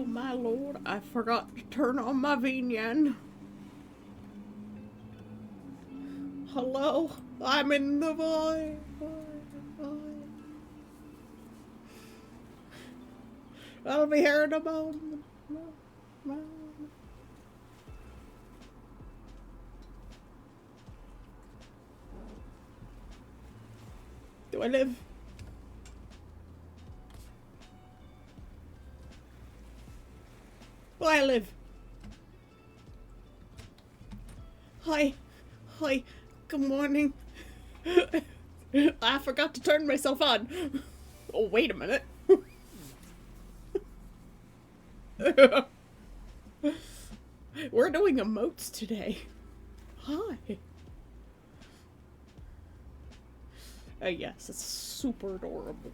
Oh my lord, I forgot to turn on my VNN. Hello, I'm in the void. I'll be here in a moment. Do I live? Will I live? Hi. Hi. Good morning. I forgot to turn myself on. Oh, wait a minute. We're doing emotes today. Hi. Yes, it's super adorable.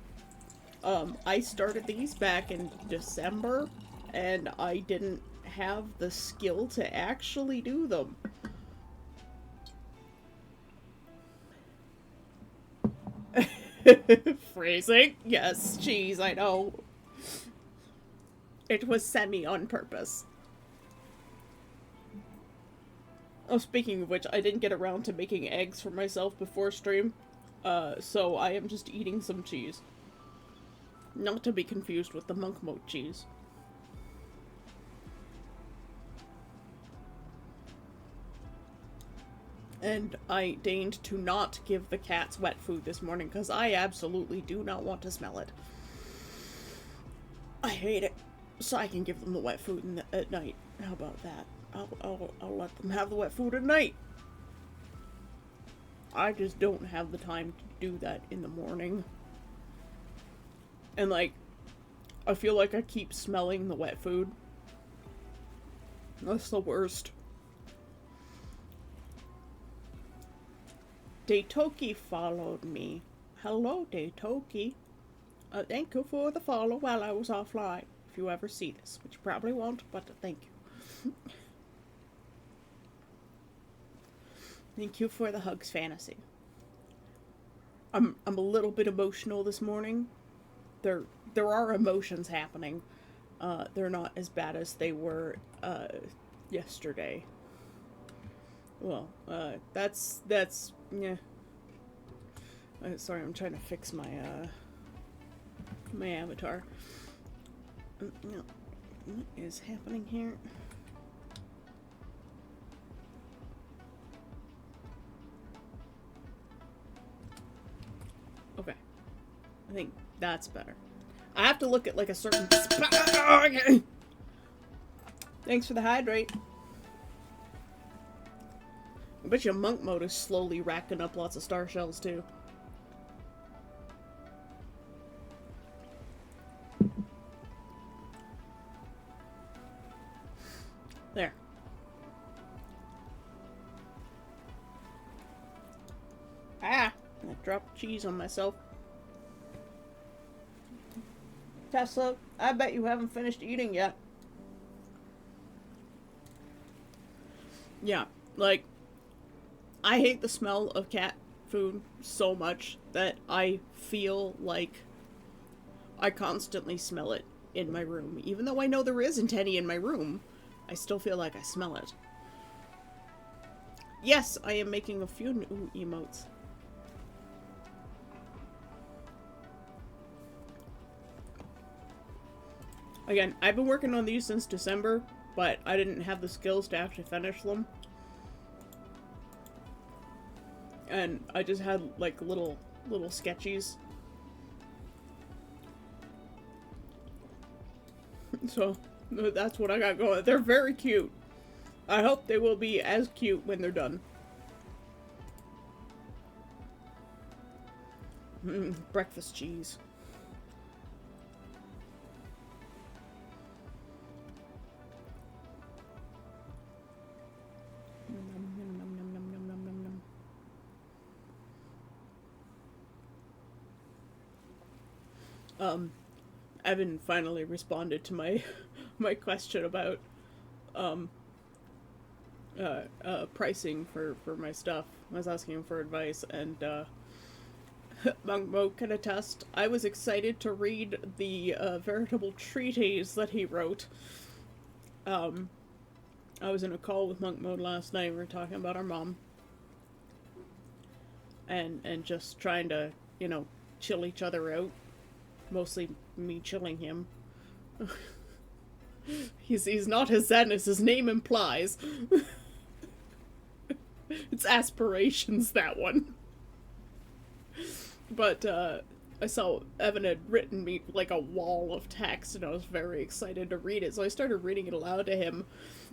I started these back in December, and I didn't have the skill to actually do them. Phrasing? Yes, jeez, I know. It was semi on purpose. Oh, speaking of which, I didn't get around to making eggs for myself before stream, so I am just eating some cheese. Not to be confused with the monk mode cheese. And I deigned to not give the cats wet food this morning because I absolutely do not want to smell it. I hate it. So I can give them the wet food at night. How about that? I'll let them have the wet food at night. I just don't have the time to do that in the morning. And like, I feel like I keep smelling the wet food. That's the worst. Daytoki followed me. Hello, Daytoki. Thank you for the follow while I was offline. If you ever see this, which you probably won't, but thank you. Thank you for the hugs fantasy. I'm a little bit emotional this morning. There are emotions happening. They're not as bad as they were yesterday. Well, that's yeah. Sorry, I'm trying to fix my my avatar. No, what is happening here? Okay, I think that's better. I have to look at like a certain spot. Okay. Thanks for the hydrate. I bet you monk mode is slowly racking up lots of star shells too. There. Ah! I dropped cheese on myself. Tesla, I bet you haven't finished eating yet. Yeah, like, I hate the smell of cat food so much that I feel like I constantly smell it in my room. Even though I know there isn't any in my room, I still feel like I smell it. Yes, I am making a few new emotes. Again, I've been working on these since December, but I didn't have the skills to actually finish them. And I just had like little sketchies. So that's what I got going. They're very cute. I hope they will be as cute when they're done. Breakfast cheese. Evan finally responded to my my question about pricing for my stuff. I was asking him for advice, and Monk Mo can attest. I was excited to read the veritable treatise that he wrote. Um, I was in a call with Monk Mode last night. We were talking about our mom, and just trying to, you know, chill each other out. Mostly me chilling him. He's not as zen as his name implies. It's aspirations, that one. But I saw Evan had written me like a wall of text, and I was very excited to read it. So I started reading it aloud to him,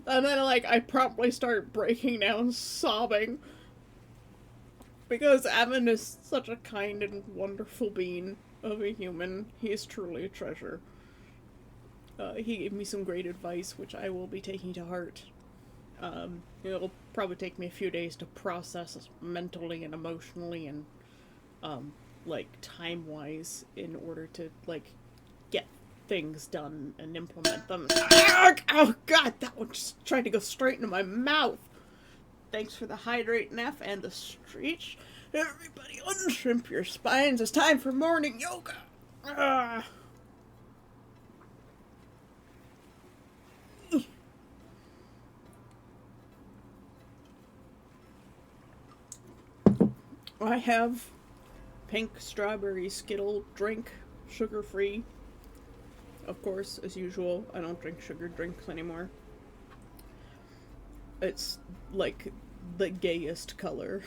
and then I promptly started breaking down, sobbing, because Evan is such a kind and wonderful being of a human. He is truly a treasure. He gave me some great advice, which I will be taking to heart. It'll probably take me a few days to process mentally and emotionally and like time wise in order to like get things done and implement them. Oh god, that one just tried to go straight into my mouth. Thanks for the hydrate, Neff, and the stretch. Everybody unshrimp your spines. It's time for morning yoga. Ah. I have pink strawberry Skittle drink, sugar-free. Of course, as usual, I don't drink sugar drinks anymore. It's like the gayest color.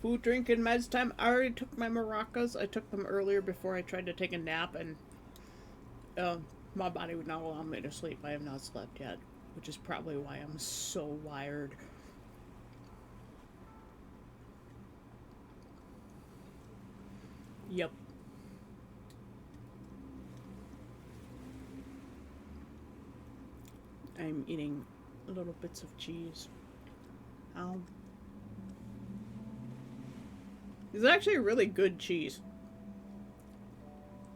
Food, drink, and meds time. I already took my maracas. I took them earlier before I tried to take a nap, and my body would not allow me to sleep. I have not slept yet, which is probably why I'm so wired. Yep. I'm eating little bits of cheese. Ow. It's actually a really good cheese.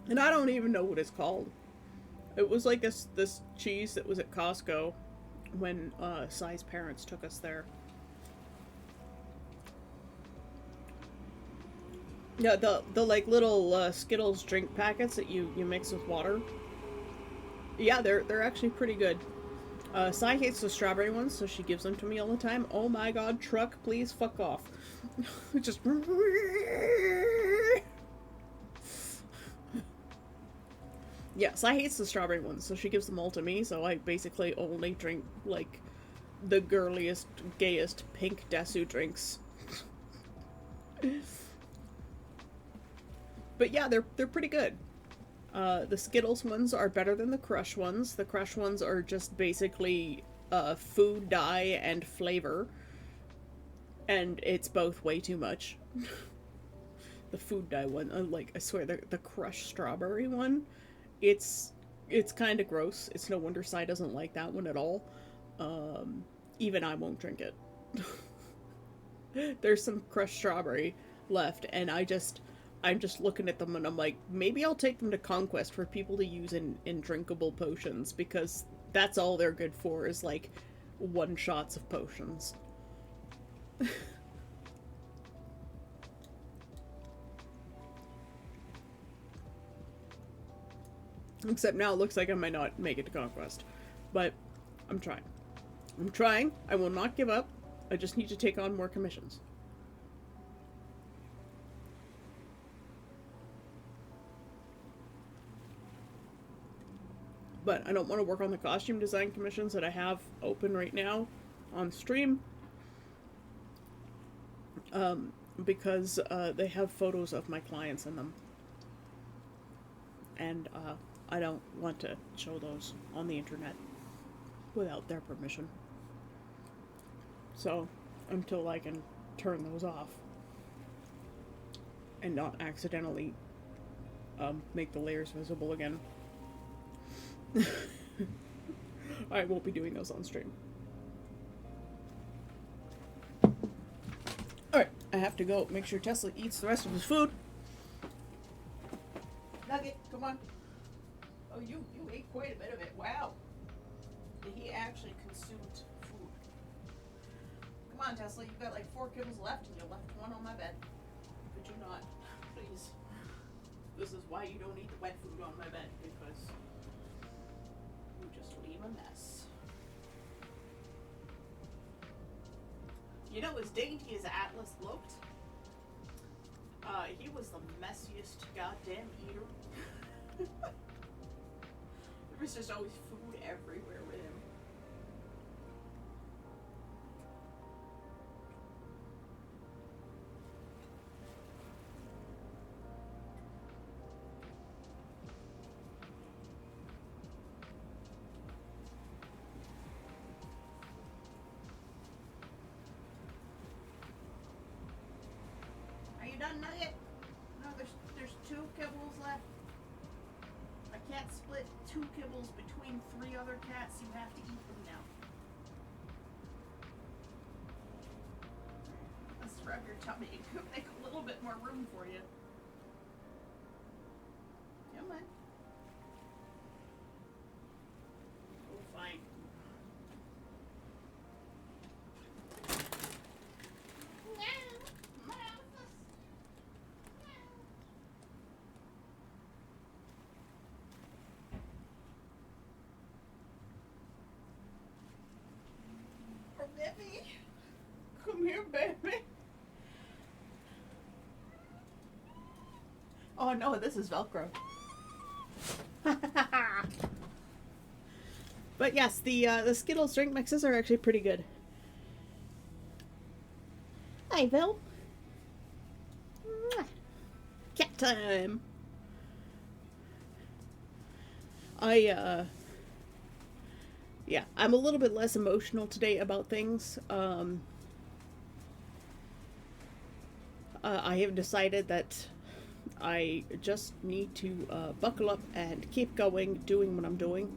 And I don't even know what it's called. It was like this cheese that was at Costco when Sai's parents took us there. Yeah, the like little Skittles drink packets that you mix with water. Yeah, they're actually pretty good. Sai hates the strawberry ones, so she gives them to me all the time. Oh my god, truck, please fuck off. Just. Yeah, Sai hates the strawberry ones, so she gives them all to me, so I basically only drink, like, the girliest, gayest pink Desu drinks. But yeah, they're pretty good. The Skittles ones are better than the Crush ones. The Crush ones are just basically food dye and flavor. And it's both way too much. The food dye one, like, I swear, the Crush strawberry one, it's kind of gross. It's no wonder Sai doesn't like that one at all. Even I won't drink it. There's some Crush strawberry left, and I'm just looking at them and I'm like, maybe I'll take them to Conquest for people to use in drinkable potions, because that's all they're good for, is like one shots of potions. Except now it looks like I might not make it to Conquest. But I'm trying. I'm trying. I will not give up. I just need to take on more commissions. But I don't want to work on the costume design commissions that I have open right now on stream. Because they have photos of my clients in them. And I don't want to show those on the internet without their permission. So, until I can turn those off and not accidentally make the layers visible again, I won't be doing those on stream. Alright, I have to go make sure Tesla eats the rest of his food. Nugget, come on. Oh, you ate quite a bit of it. Wow. He actually consumed food. Come on, Tesla. You've got like 4 kibbles left, and you left one on my bed. Could you not? Please. This is why you don't eat the wet food on my bed, because you just leave a mess. You know, as dainty as Atlas looked, he was the messiest goddamn eater. There was just always food everywhere with him. Are you done, Nugget? No, there's 2 kibbles left. I can't split 2 kibbles between 3 other cats. You have to eat them now. Let's rub your tummy. It could make a little bit more room for you. Come on. Oh, fine. Baby, come here, baby. Oh no, this is Velcro. But yes, the Skittles drink mixes are actually pretty good. Hi, Vel. Cat time. Yeah, I'm a little bit less emotional today about things. I have decided that I just need to buckle up and keep going, doing what I'm doing.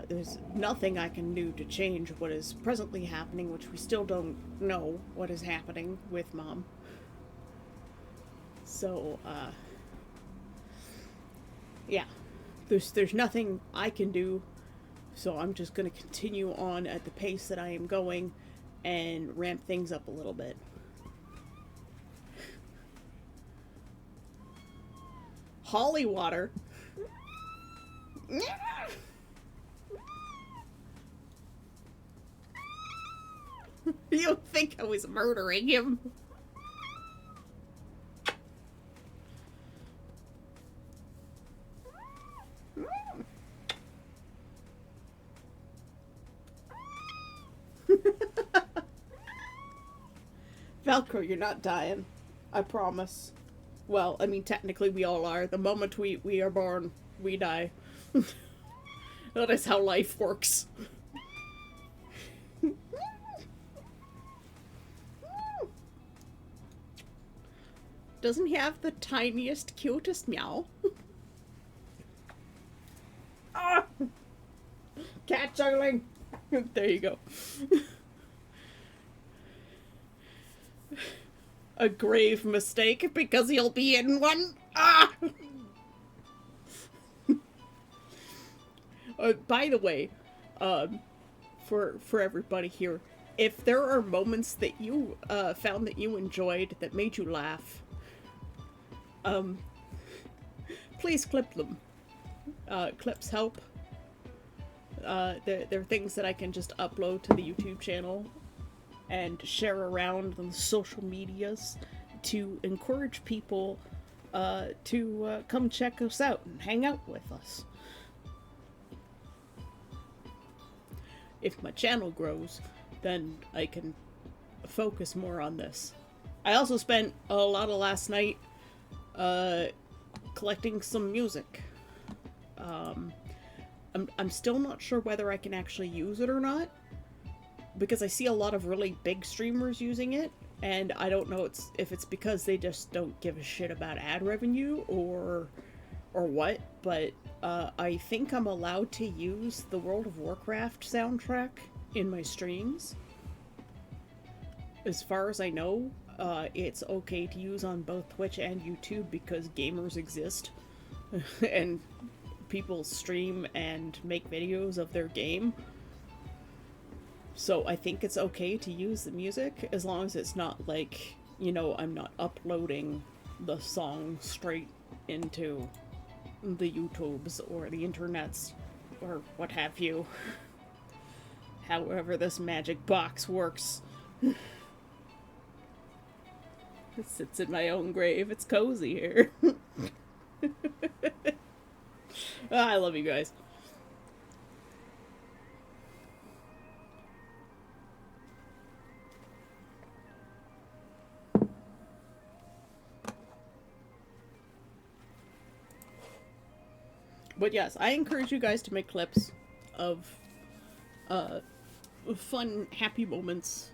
There's nothing I can do to change what is presently happening, which we still don't know what is happening with Mom. So, yeah, there's nothing I can do. So I'm just going to continue on at the pace that I am going and ramp things up a little bit. Holly water. You think I was murdering him? Velcro, you're not dying. I promise. Well, I mean, technically we all are. The moment we are born, we die. That is how life works. Doesn't he have the tiniest, cutest meow? Ah! Cat juggling! There you go. A grave mistake, because he'll be in one. Ah! By the way, for everybody here, if there are moments that you found that you enjoyed that made you laugh, please clip them. Clips help. They're things that I can just upload to the YouTube channel and share around on the social medias to encourage people to come check us out and hang out with us. If my channel grows, then I can focus more on this. I also spent a lot of last night collecting some music. I'm still not sure whether I can actually use it or not, because I see a lot of really big streamers using it, and I don't know if it's because they just don't give a shit about ad revenue or what, but I think I'm allowed to use the World of Warcraft soundtrack in my streams. As far as I know, it's okay to use on both Twitch and YouTube because gamers exist and people stream and make videos of their game. So I think it's okay to use the music as long as it's not like, I'm not uploading the song straight into the YouTubes or the internets or what have you. However, this magic box works. It sits in my own grave. It's cozy here. I love you guys. But yes, I encourage you guys to make clips of uh, fun, happy moments.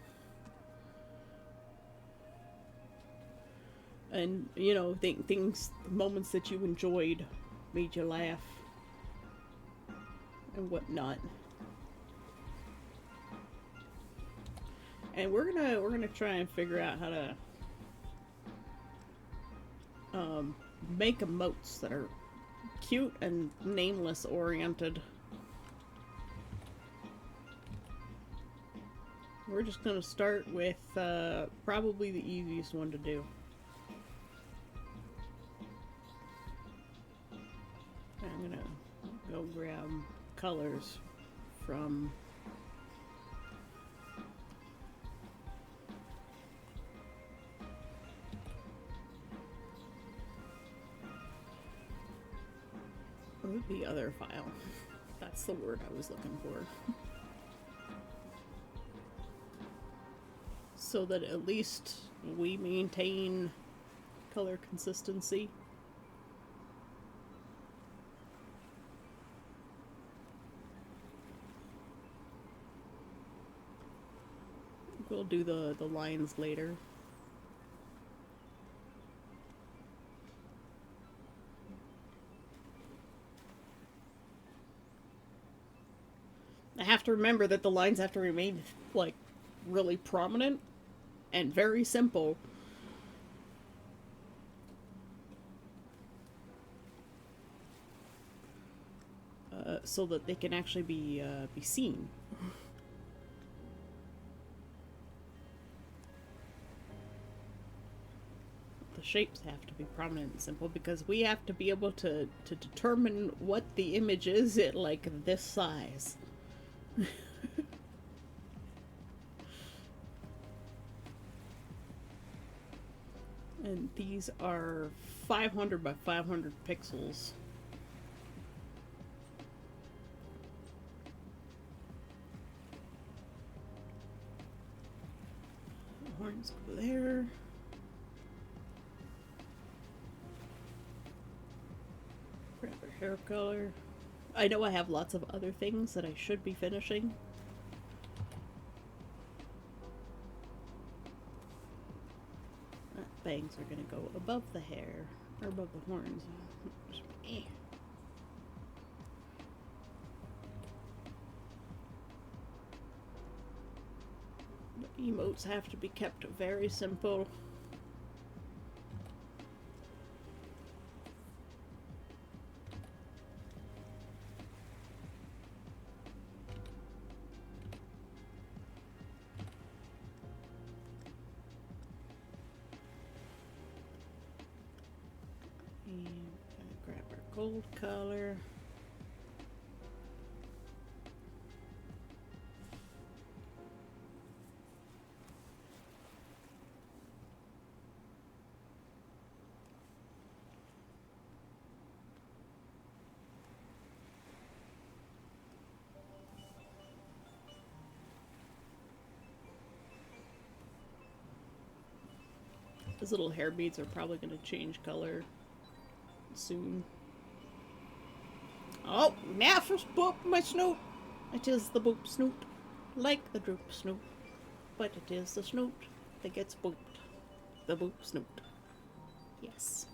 And, things, moments that you enjoyed, made you laugh, and whatnot. And we're gonna try and figure out how to make emotes that are cute and nameless oriented. We're just gonna start with probably the easiest one to do. I'm gonna go grab colors from the other file. That's the word I was looking for. So that at least we maintain color consistency. We'll do the lines later. I have to remember that the lines have to remain, like, really prominent and very simple. So that they can actually be seen. The shapes have to be prominent and simple because we have to be able to determine what the image is at, like, this size. And these are 500 by 500 pixels. The horns go there. Grab her hair color. I know I have lots of other things that I should be finishing. Bangs are gonna go above the hair, or above the horns. The emotes have to be kept very simple. Grab our gold color. Those little hair beads are probably going to change color soon. Oh, now for boop my snoot. It is the boop snoot, like the droop snoot, but it is the snoot that gets booped. The boop snoot. Yes.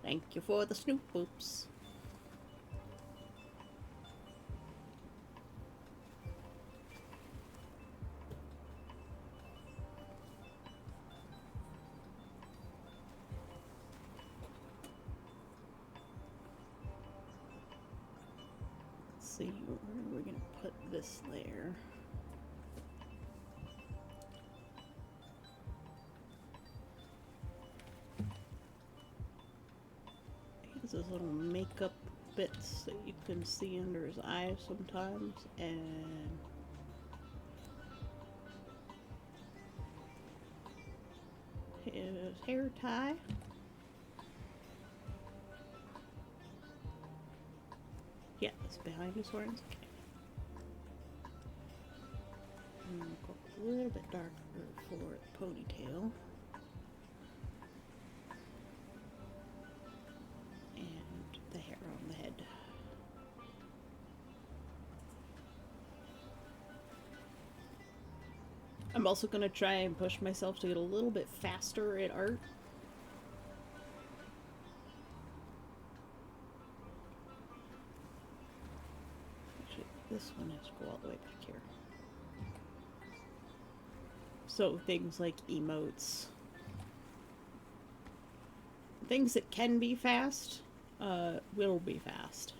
Thank you for the snoot boops. See, where are we gonna put this layer? his little makeup bits that you can see under his eyes sometimes, and his hair tie. Yeah, it's behind his horns. Okay. And we'll go a little bit darker for the ponytail. And the hair on the head. I'm also going to try and push myself to get a little bit faster at art. Actually, this one has to go all the way back here. So things like emotes. Things that can be fast, will be fast.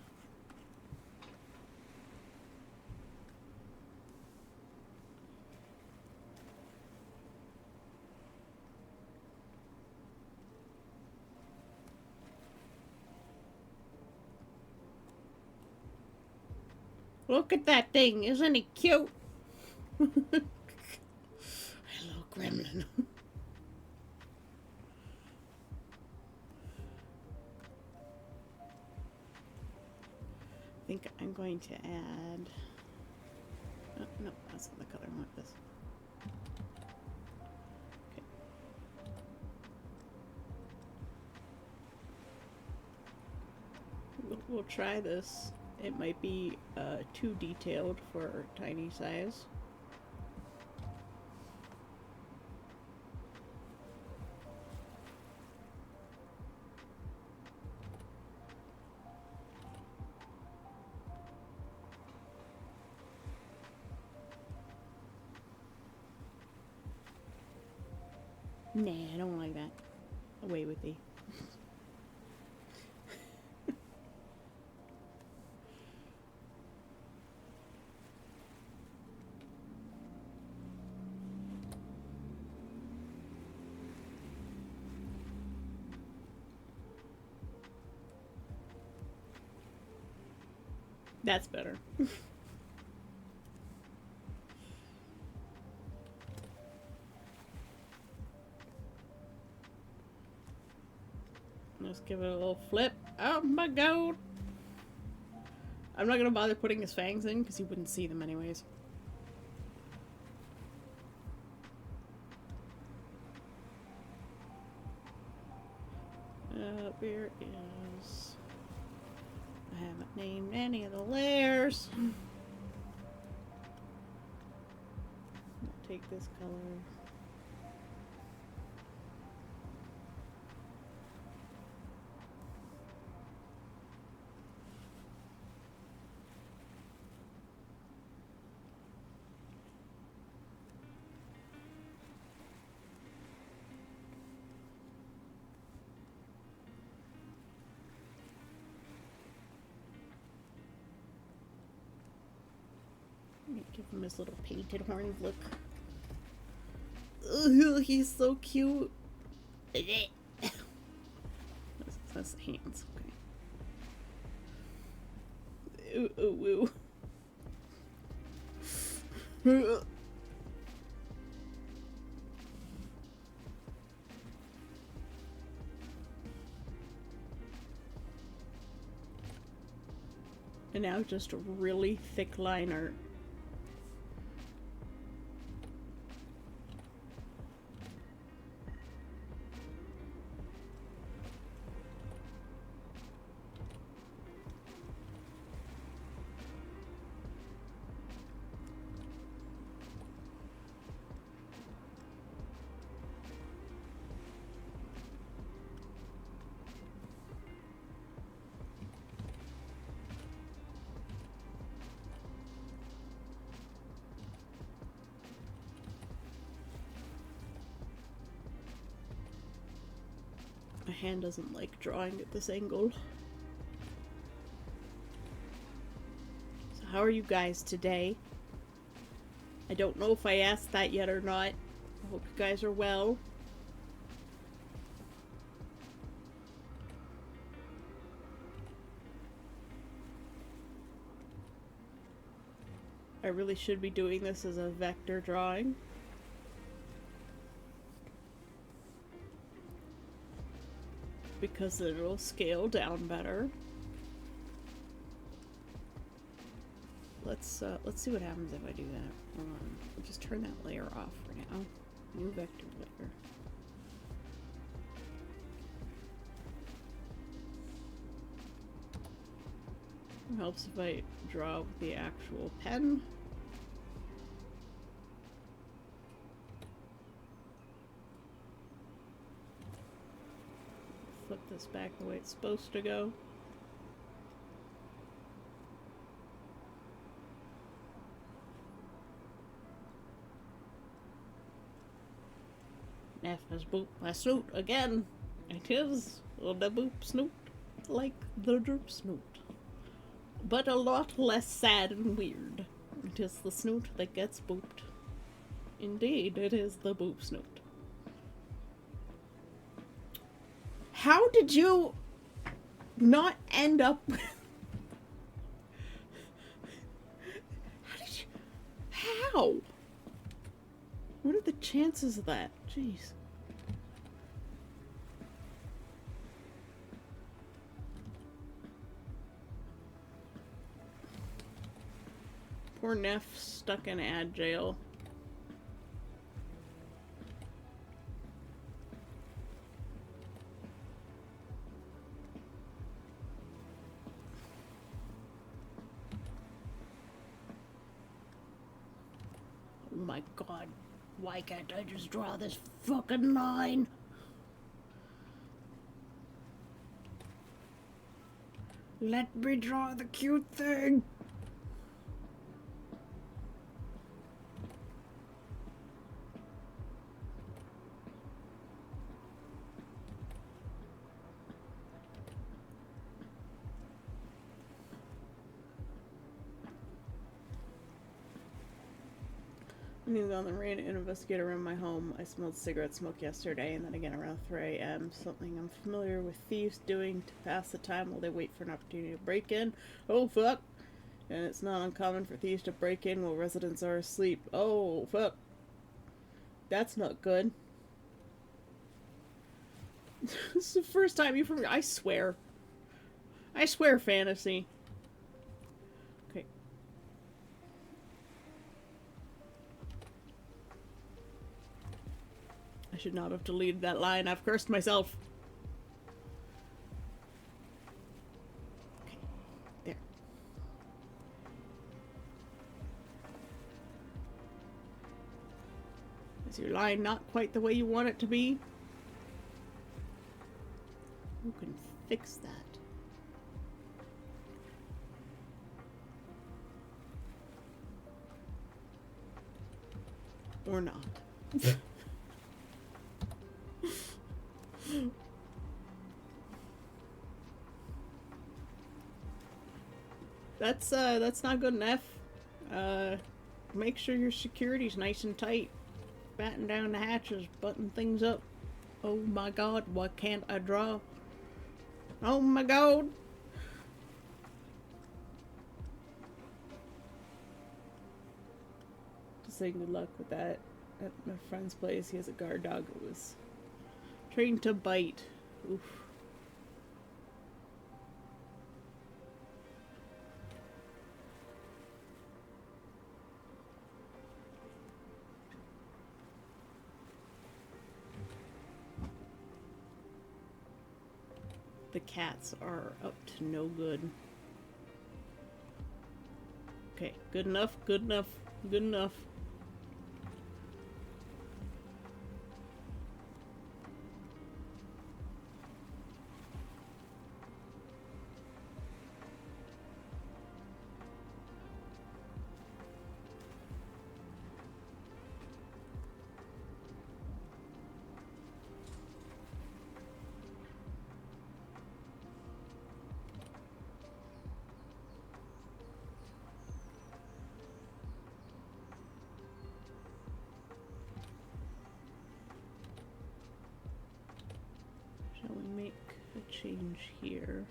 Look at that thing, isn't he cute? Hello, gremlin. I think I'm going to add... Oh, no, that's not the color I want. This. Okay. We'll try this. It might be too detailed for tiny size. Nah, I don't like that. Away with thee. That's better. Let's give it a little flip. Oh my god! I'm not gonna bother putting his fangs in because you wouldn't see them anyways. Where is... I haven't named any of the layers. I'll take this color. Give him his little painted horns look. Ugh, he's so cute. That's the hands. Okay. Ooh, ooh, ooh. And now just a really thick liner. My hand doesn't like drawing at this angle. So how are you guys today? I don't know if I asked that yet or not. I hope you guys are well. I really should be doing this as a vector drawing. Because it'll scale down better. Let's see what happens if I do that. Hold on. I'll just turn that layer off for now. New vector layer. It helps if I draw with the actual pen. Flip this back the way it's supposed to go. F has boop my snoot again. It is the boop snoot, like the derp snoot. But a lot less sad and weird. It is the snoot that gets booped. Indeed, it is the boop snoot. How did you not end up with... How? What are the chances of that? Jeez. Poor Neff stuck in ad jail. Oh my god. Why can't I just draw this fucking line? Let me draw the cute thing. He was on the raid and investigate around my home. I smelled cigarette smoke yesterday and then again around 3 a.m. Something I'm familiar with thieves doing to pass the time while they wait for an opportunity to break in. Oh, fuck. And it's not uncommon for thieves to break in while residents are asleep. Oh, fuck. That's not good. This is the first time you've heard... I swear. I swear, fantasy. Okay. I should not have deleted that line. I've cursed myself. Okay. There. Is your line not quite the way you want it to be? Who can fix that? Or not. That's not good enough. Make sure your security's nice and tight. Batten down the hatches, button things up. Oh my god, why can't I draw? Oh my god! Just saying good luck with that. At my friend's place, he has a guard dog that was trained to bite. Oof. The cats are up to no good. Okay, good enough, good enough, good enough. Shall we make a change here?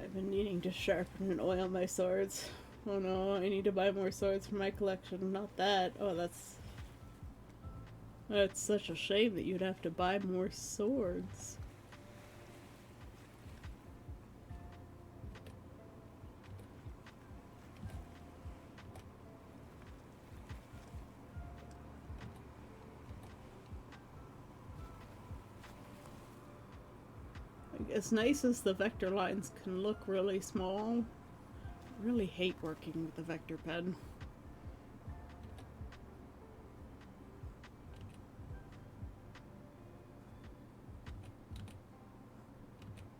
I've been needing to sharpen and oil my swords. Oh no, I need to buy more swords for my collection. Not that. Oh, that's such a shame that you'd have to buy more swords. As nice as the vector lines can look really small, I really hate working with the vector pen.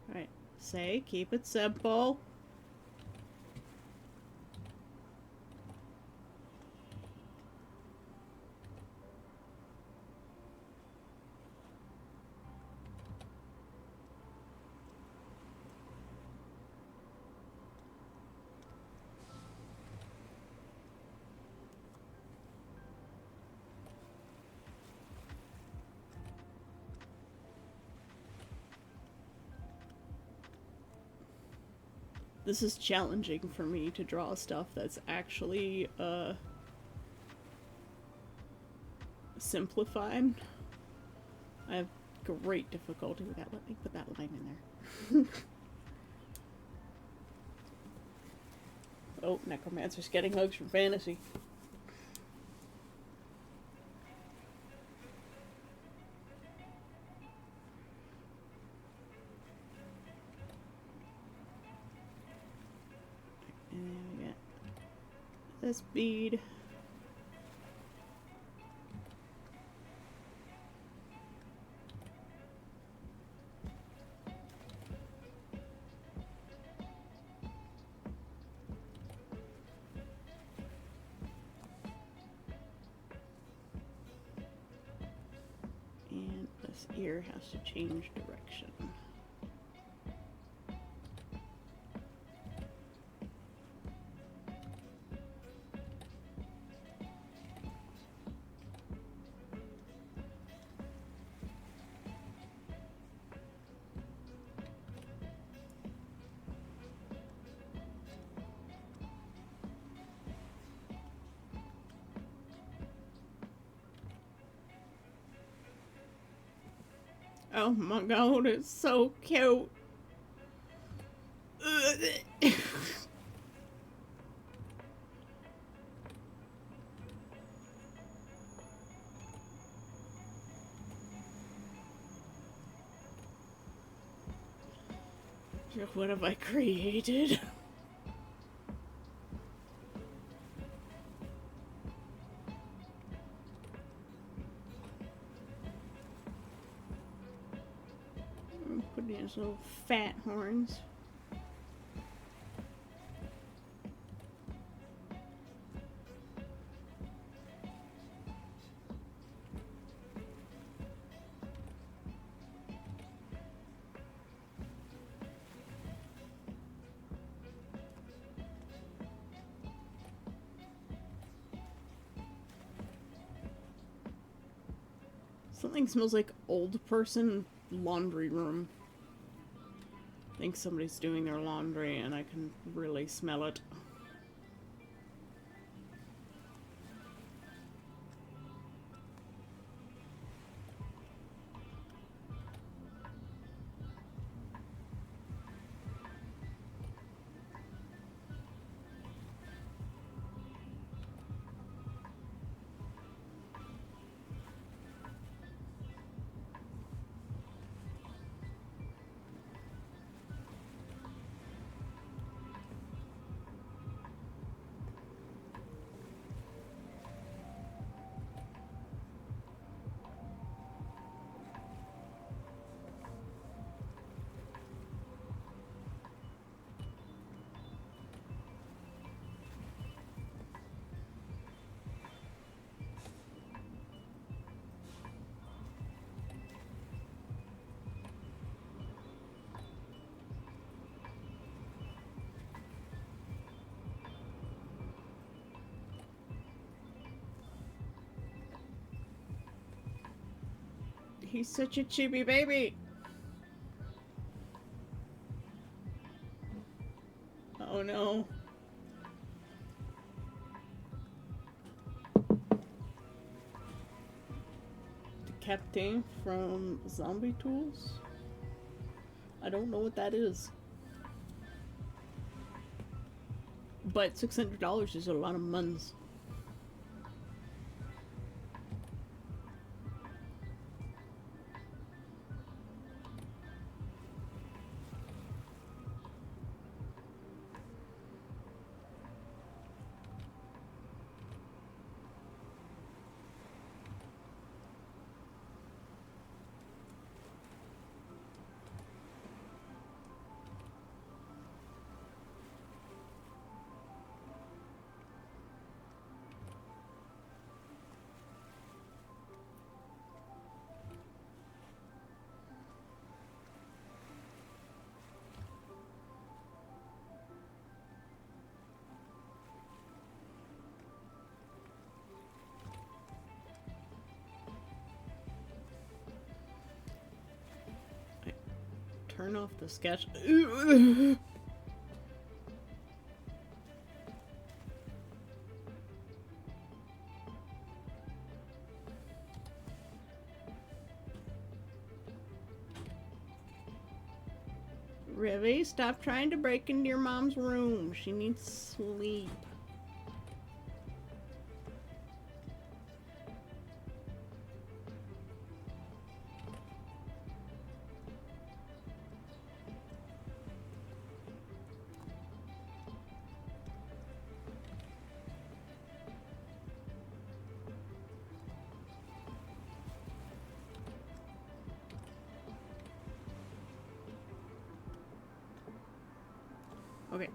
Alright, say, keep it simple. This is challenging for me to draw stuff that's actually, simplified. I have great difficulty with that. Let me put that line in there. Oh, Necromancer's getting hugs from fantasy. And we got this bead. And this ear has to change direction. Oh my god, it's so cute. What have I created? I'm putting his little fat horns. Something smells like old person laundry room. I think somebody's doing their laundry and I can really smell it. He's such a chibi baby. Oh no. Captain from Zombie Tools? I don't know what that is. But $600 is a lot of months. Turn off the sketch. Rivy, stop trying to break into your mom's room. She needs sleep. Okay.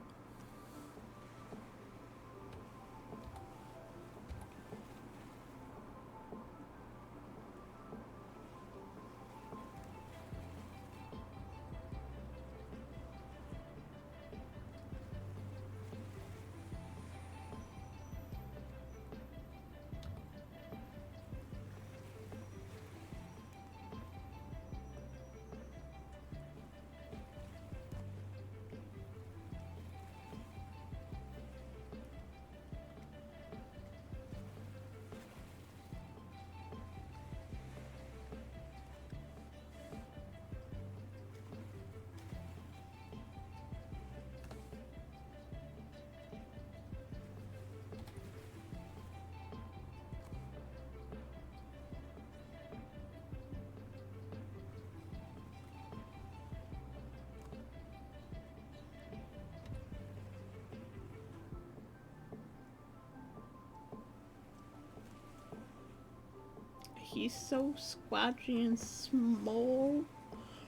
He's so squatchy and small.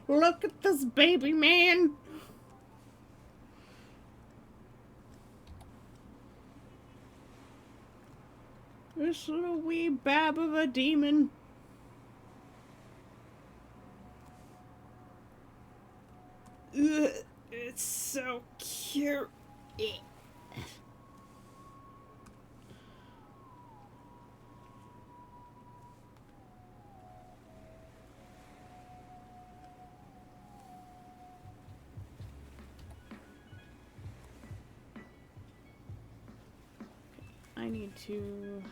Look at this baby man. This little wee bab of a demon. Ugh, it's so cute. I need to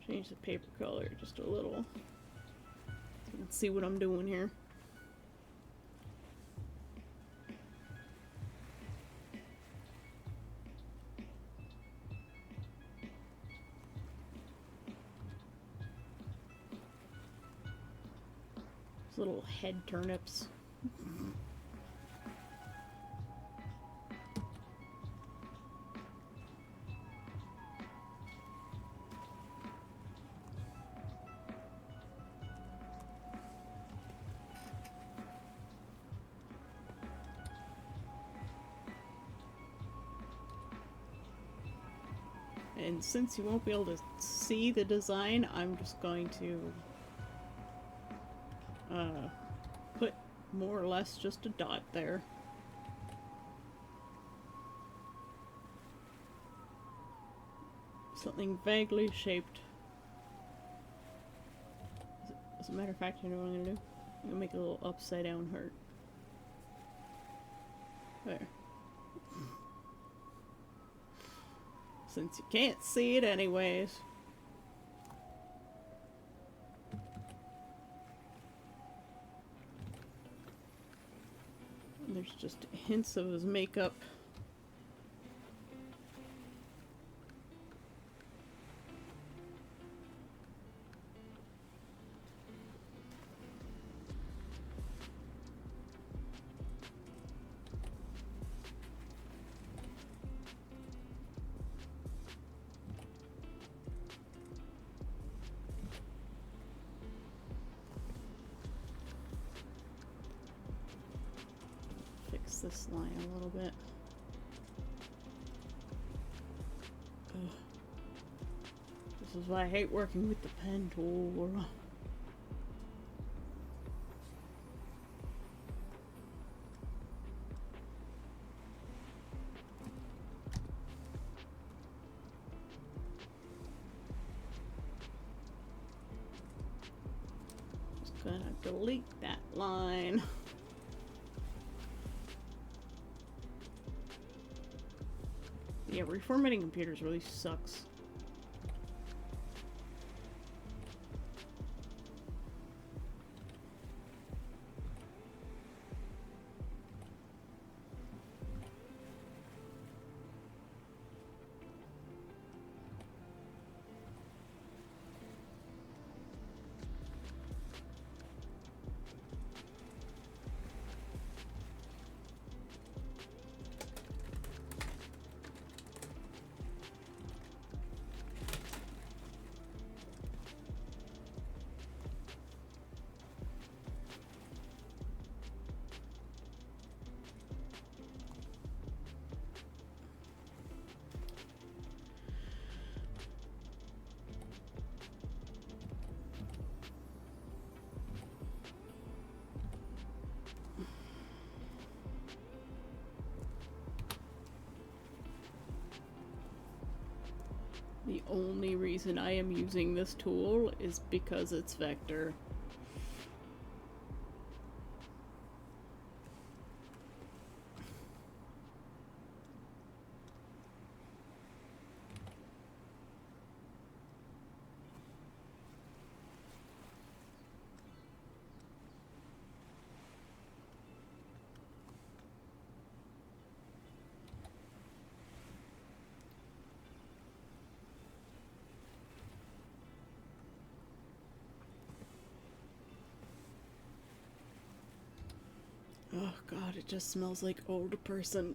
change the paper color just a little. Let's see what I'm doing here. These little head turnips. And since you won't be able to see the design, I'm just going to put more or less just a dot there. Something vaguely shaped. As a matter of fact, you know what I'm gonna do? I'm gonna make a little upside down heart. There. Since you can't see it anyways. And there's just hints of his makeup. Fix this line a little bit. Ugh. This is why I hate working with the pen tool. Just gonna delete that line. Yeah, reformatting computers really sucks. The only reason I am using this tool is because it's vector. Oh god, it just smells like old person.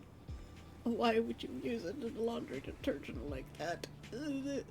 Why would you use it in a laundry detergent like that? Ugh.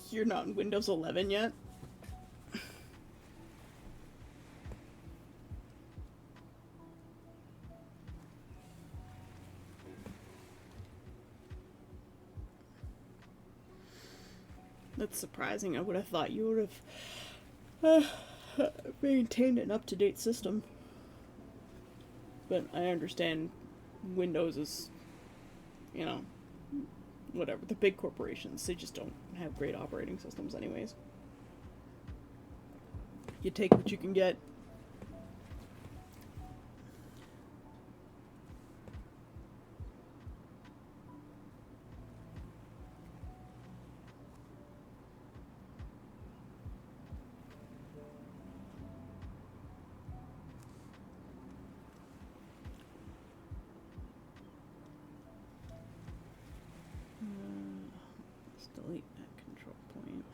You're not in Windows 11 yet? That's surprising. I would have thought you would have maintained an up-to-date system. But I understand Windows is, you know, whatever. The big corporations, they just don't have great operating systems anyways. You take what you can get. Let's delete that control point.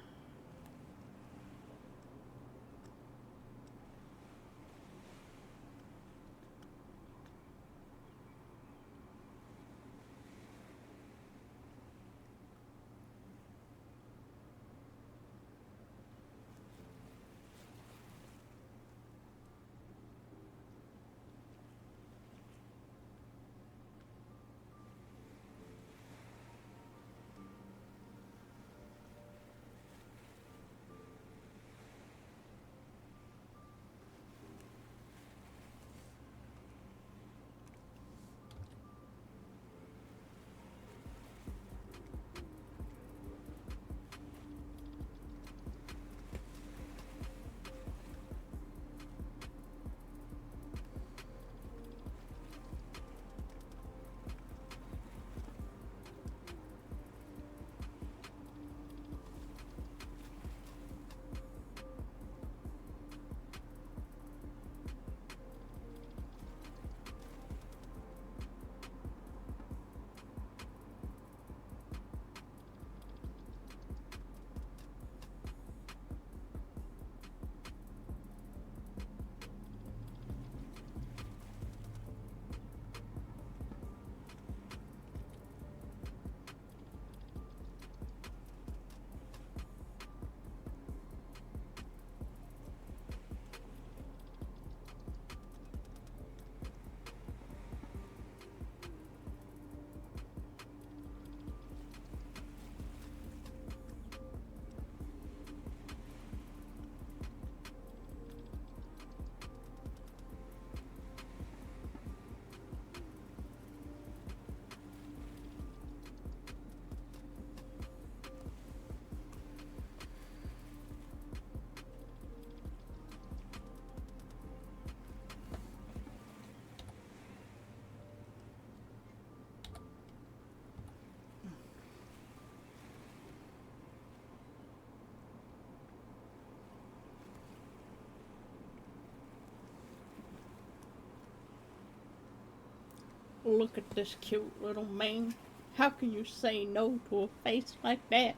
Look at this cute little man. How can you say no to a face like that?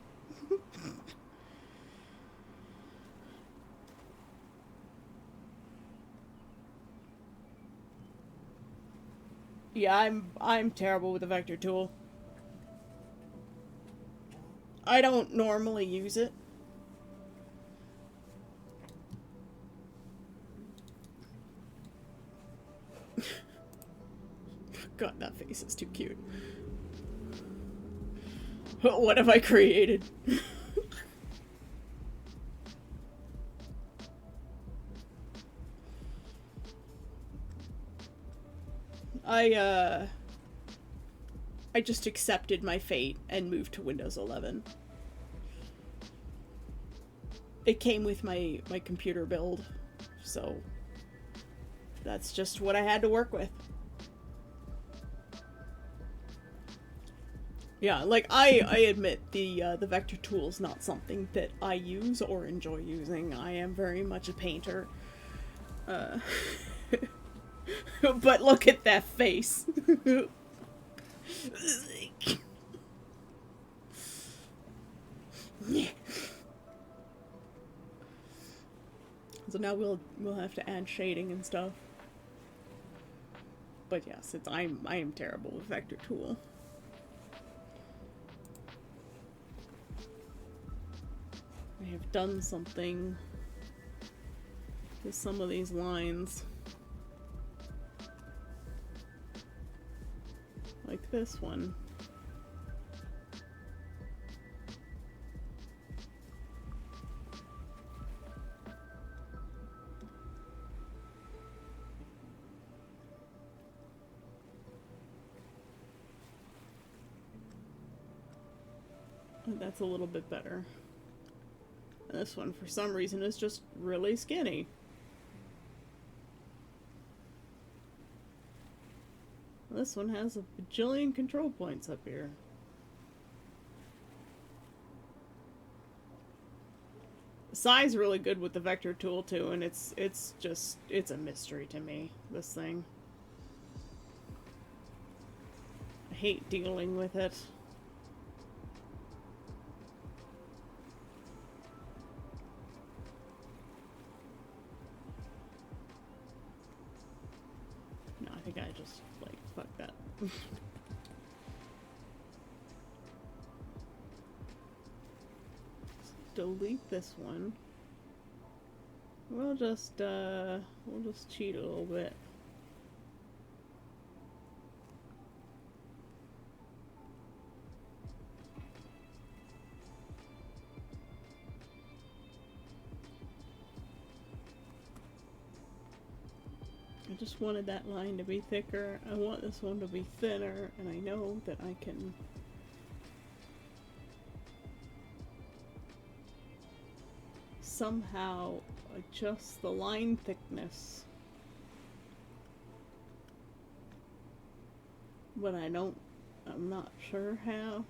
Yeah, I'm terrible with the vector tool. I don't normally use it. God, that face is too cute. What have I created? I just accepted my fate and moved to Windows 11. It came with my computer build, so that's just what I had to work with. Yeah, like, I admit the vector tool is not something that I use or enjoy using. I am very much a painter. But look at that face. So now we'll have to add shading and stuff. But yes, I am terrible with vector tool. have done something to some of these lines. Like this one. That's a little bit better. And this one, for some reason, is just really skinny. This one has a bajillion control points up here. Sai's really good with the vector tool too, and it's a mystery to me, this thing. I hate dealing with it. No, I think I just, like, fuck that. Delete this one. We'll just cheat a little bit. I just wanted that line to be thicker. I want this one to be thinner, and I know that I can somehow adjust the line thickness. But I'm not sure how.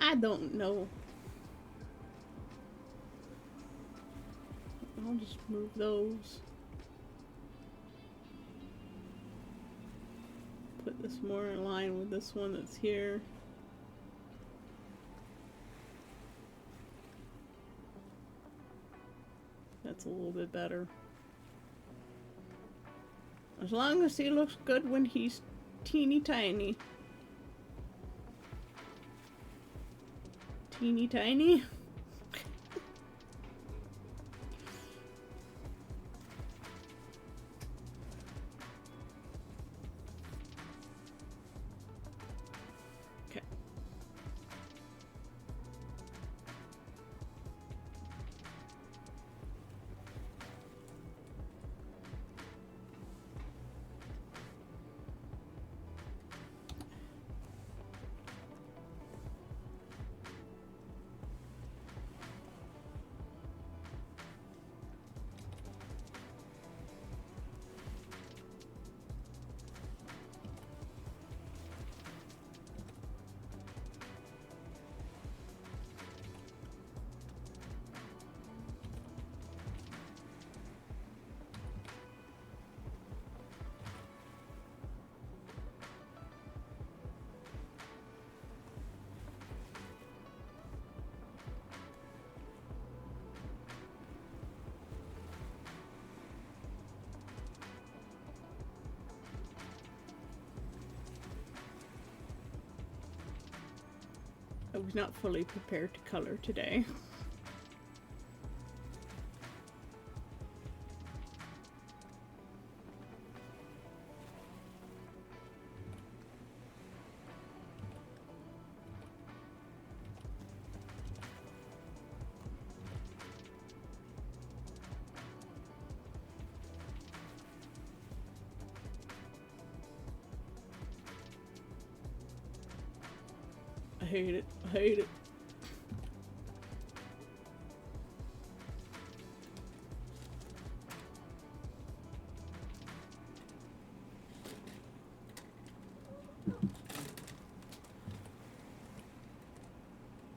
I don't know. I'll just move those. Put this more in line with this one that's here. That's a little bit better. As long as he looks good when he's teeny tiny. Teeny tiny. Okay. I was not fully prepared to color today. I hate it. I hate it.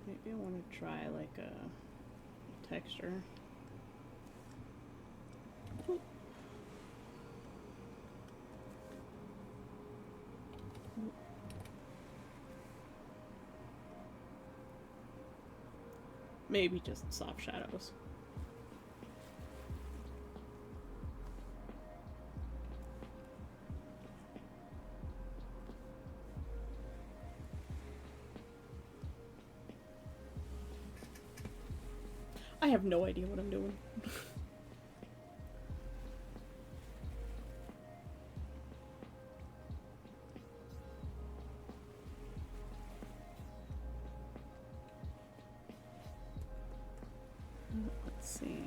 Maybe I want to try like a texture. maybe just soft shadows. I have no idea what I'm doing. Let's see.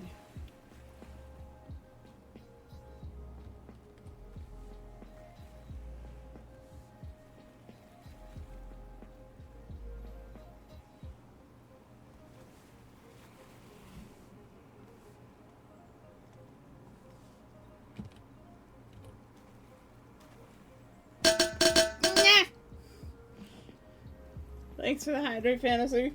Thanks for the hydrate fantasy.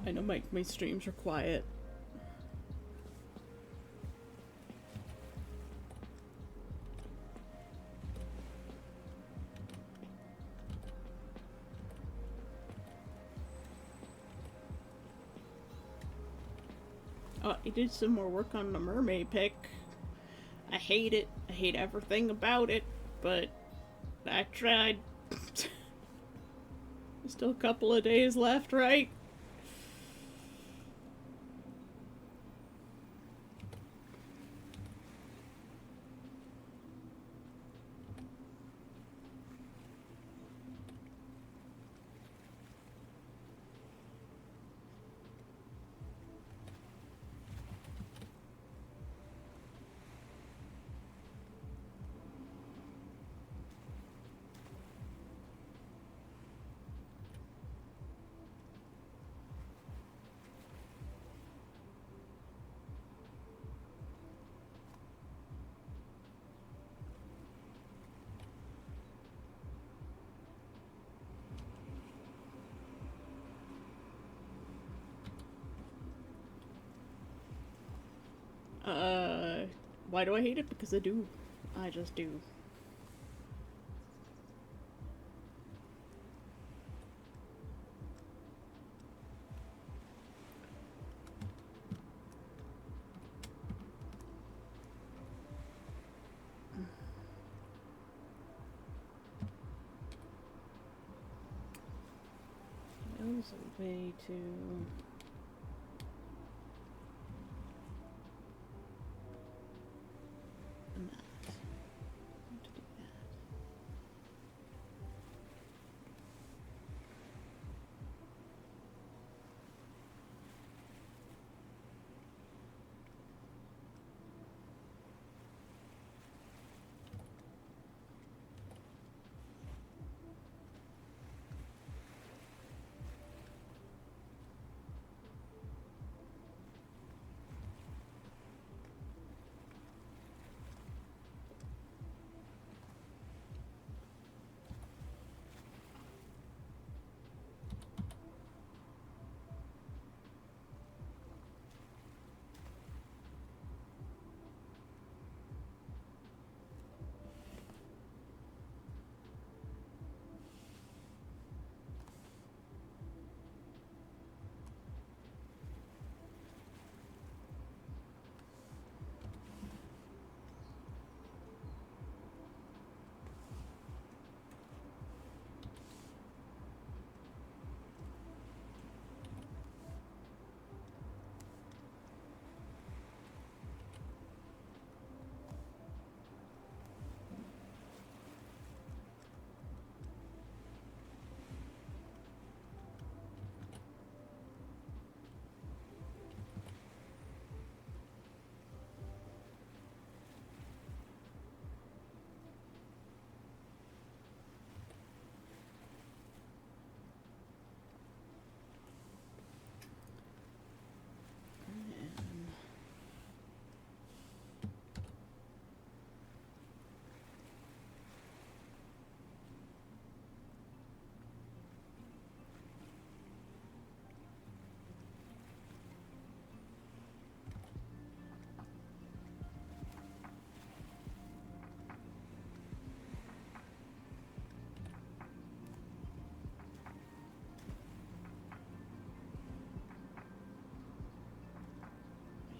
I know my streams are quiet. Oh, I did some more work on the mermaid pick. I hate it. I hate everything about it, but I tried. Still a couple of days left, right? Why do I hate it? Because I do. I just do. There's a way to...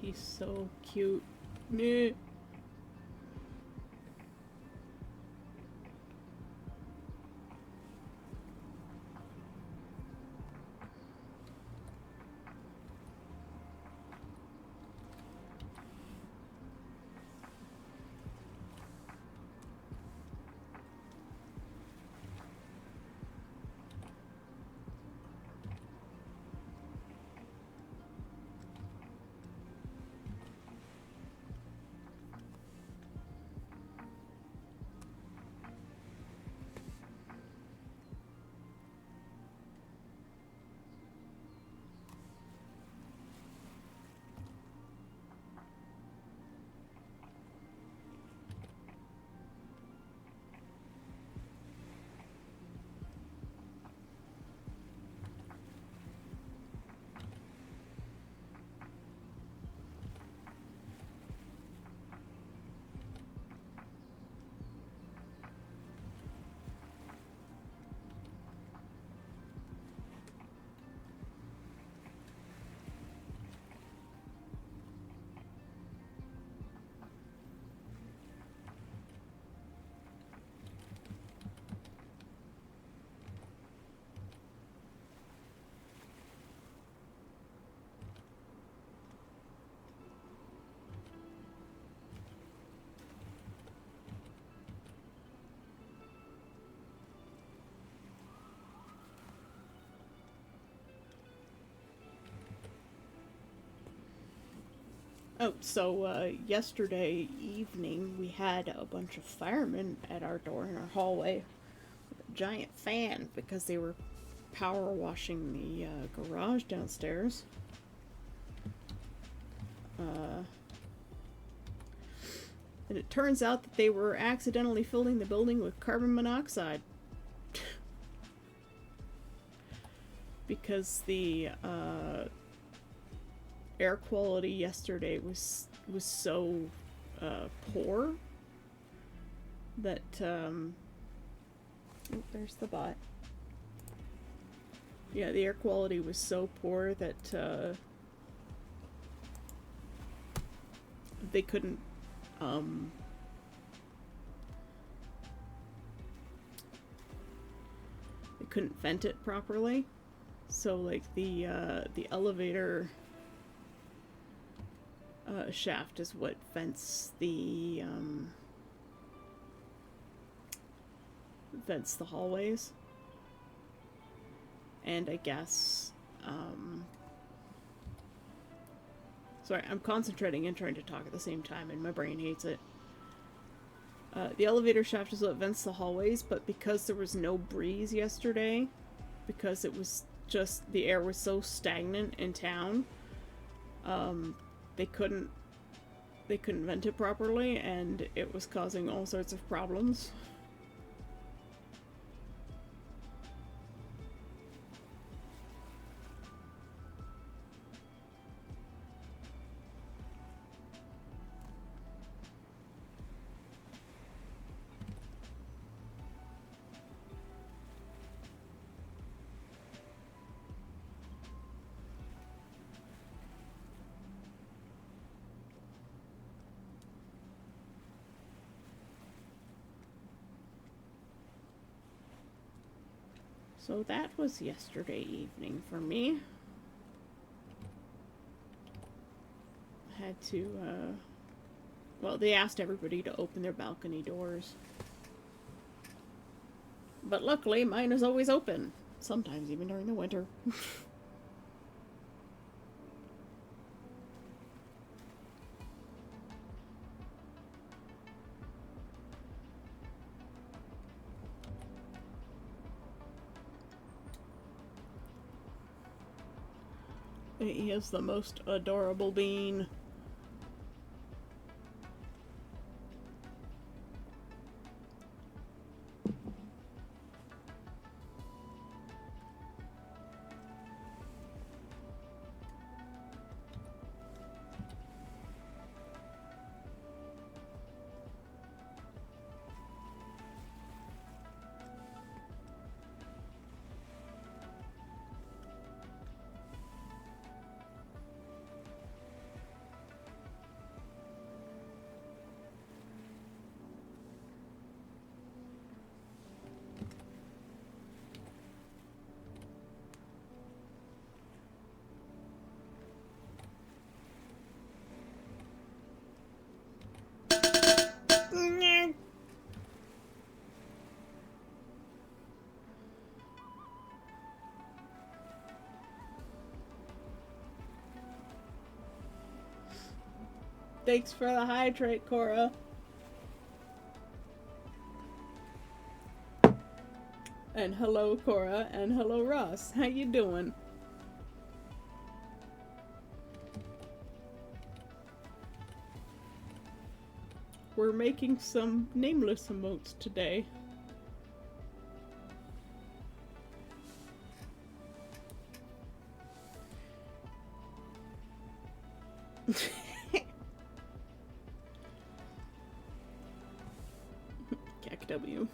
He's so cute. Meh. Oh, so yesterday evening we had a bunch of firemen at our door in our hallway with a giant fan because they were power washing the garage downstairs. And it turns out that they were accidentally filling the building with carbon monoxide. Because the air quality yesterday was so poor that oh, there's the bot. Yeah, the air quality was so poor that they couldn't vent it properly. So like the elevator shaft is what vents the hallways. And I guess sorry, I'm concentrating and trying to talk at the same time and my brain hates it. The elevator shaft is what vents the hallways, but because there was no breeze yesterday, because it was just the air was so stagnant in town, they couldn't vent it properly, and it was causing all sorts of problems. So that was yesterday evening for me. Had to, well, they asked everybody to open their balcony doors. But luckily, mine is always open. Sometimes even during the winter. He is the most adorable bean. Thanks for the hydrate, Cora. And hello, Cora, and hello, Ross. How you doing? We're making some nameless emotes today. Cac W.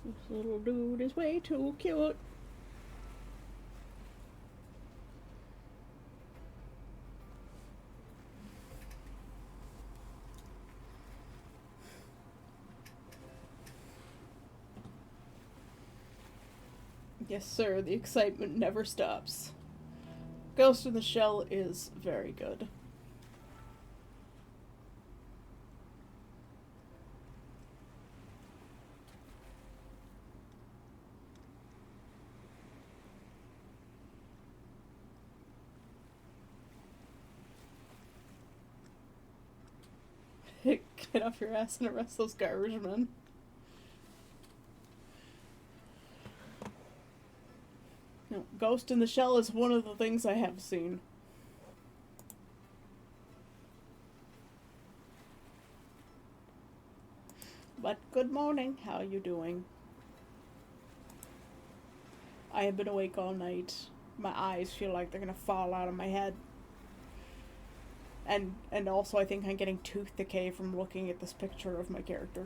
This little dude is way too cute. Yes, sir, the excitement never stops. Ghost in the Shell is very good. Get off your ass and arrest those garbage men. No, Ghost in the Shell is one of the things I have seen. But good morning, how you doing? I have been awake all night. My eyes feel like they're gonna fall out of my head. And also I think I'm getting tooth decay from looking at this picture of my character.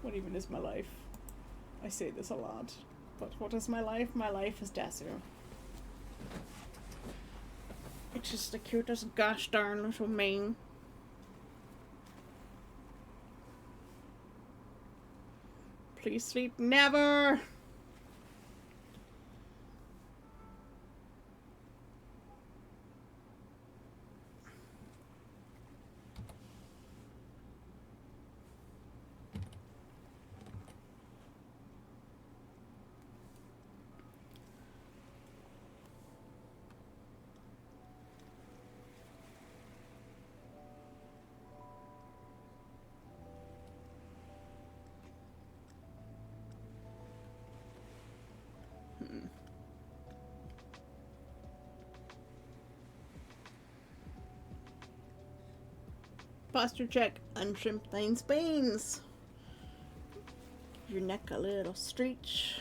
What even is my life? I say this a lot. But what is my life? My life is Desu. It's just the cutest gosh darn little mane. Please sleep never! Posture check. Untrimmed things beans. Your neck a little stretch.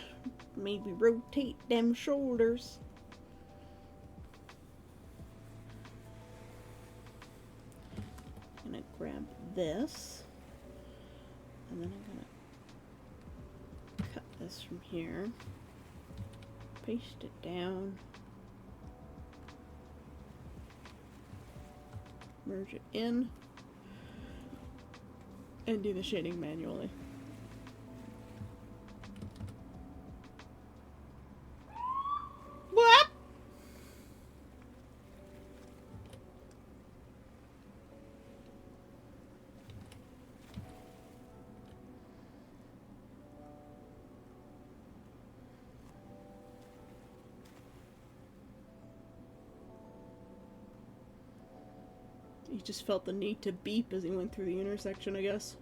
Maybe rotate them shoulders. I'm gonna grab this. And then I'm gonna cut this from here. Paste it down. Merge it in. And do the shading manually. What? He just felt the need to beep as he went through the intersection, I guess.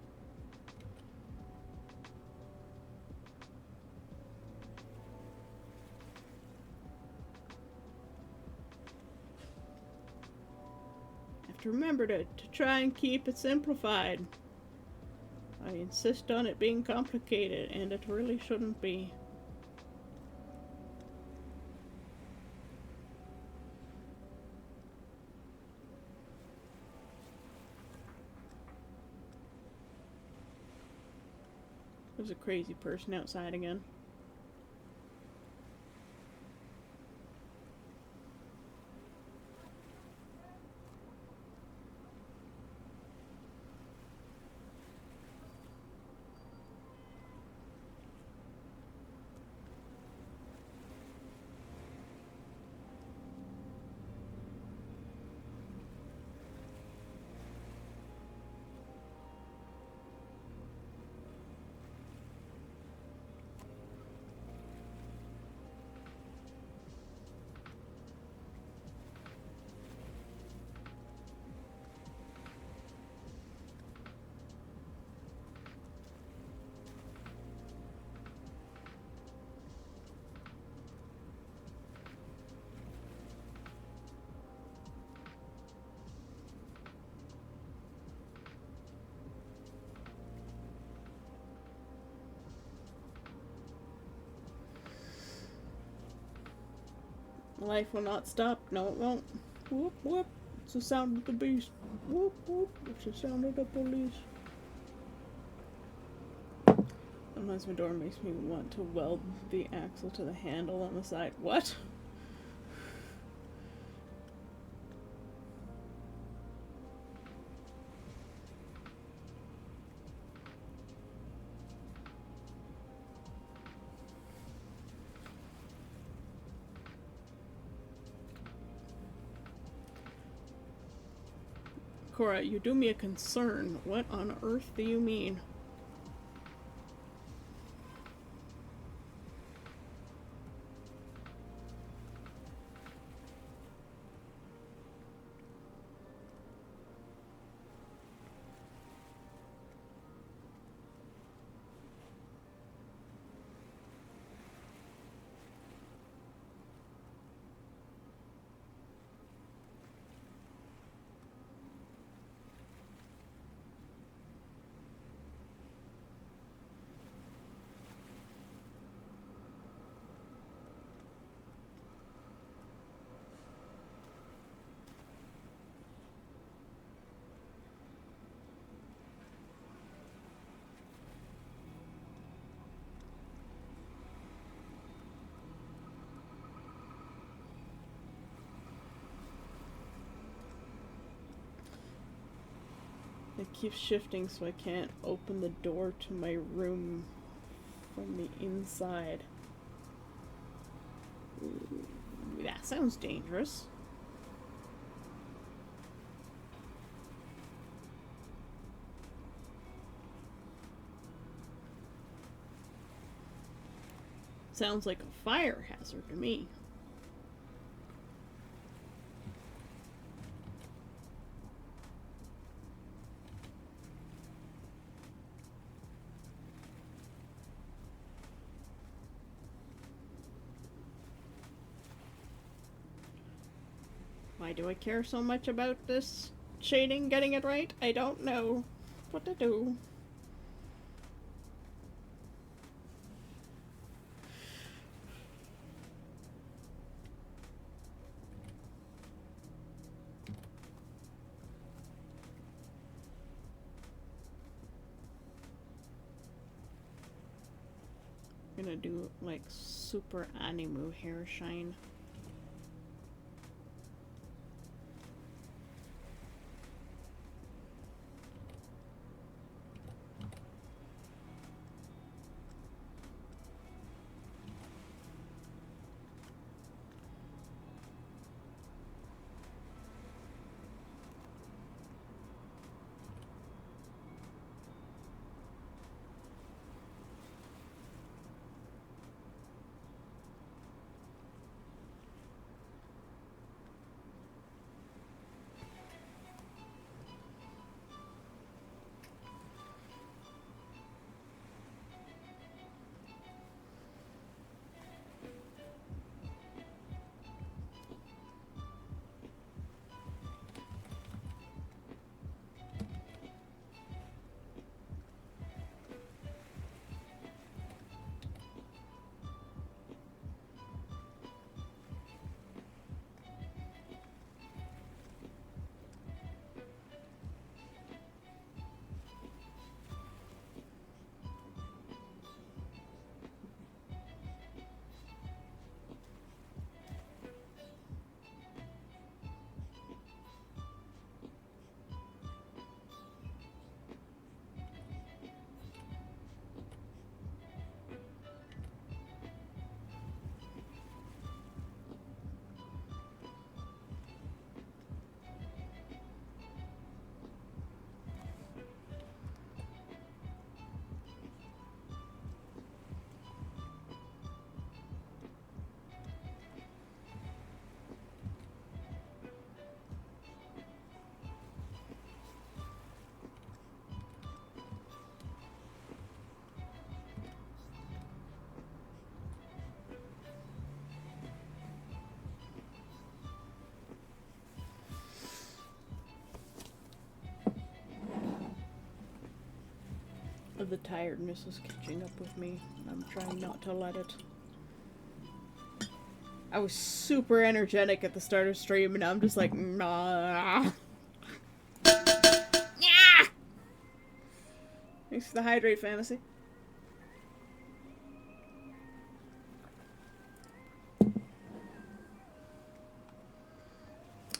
Have to remember to try and keep it simplified. I insist on it being complicated, and it really shouldn't be. There's a crazy person outside again. Life will not stop. No, it won't. Whoop, whoop. It's the sound of the beast. Whoop, whoop. It's the sound of the police. Sometimes my door makes me want to weld the axle to the handle on the side. What? Cora, you do me a concern. What on earth do you mean? It keeps shifting so I can't open the door to my room from the inside. Ooh, that sounds dangerous. Sounds like a fire hazard to me. Why do I care so much about this shading, getting it right? I don't know what to do. I'm gonna do like super animu hair shine. The tiredness is catching up with me, and I'm trying not to let it. I was super energetic at the start of stream, and I'm just like, nah. Thanks for the hydrate, Fantasy.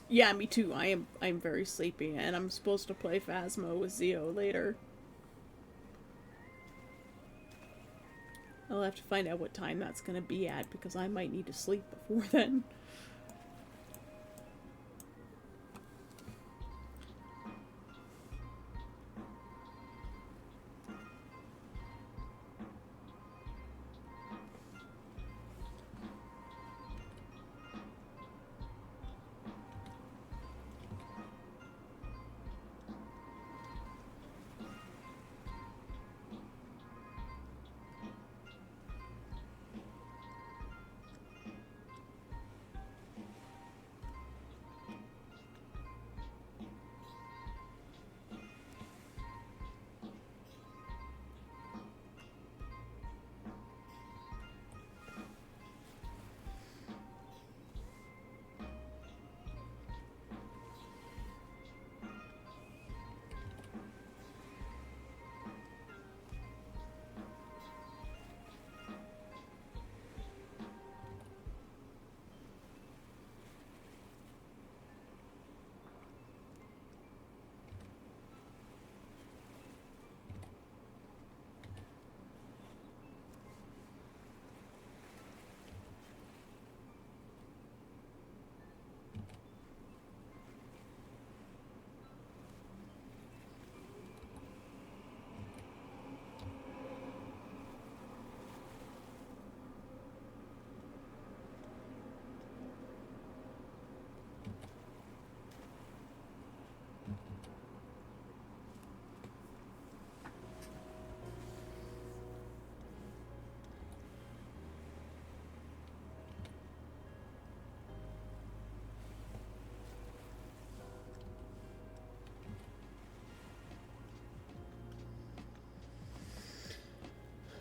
Yeah, me too. I'm very sleepy, and I'm supposed to play Phasmo with Zio later. I'll have to find out what time that's gonna be at, because I might need to sleep before then.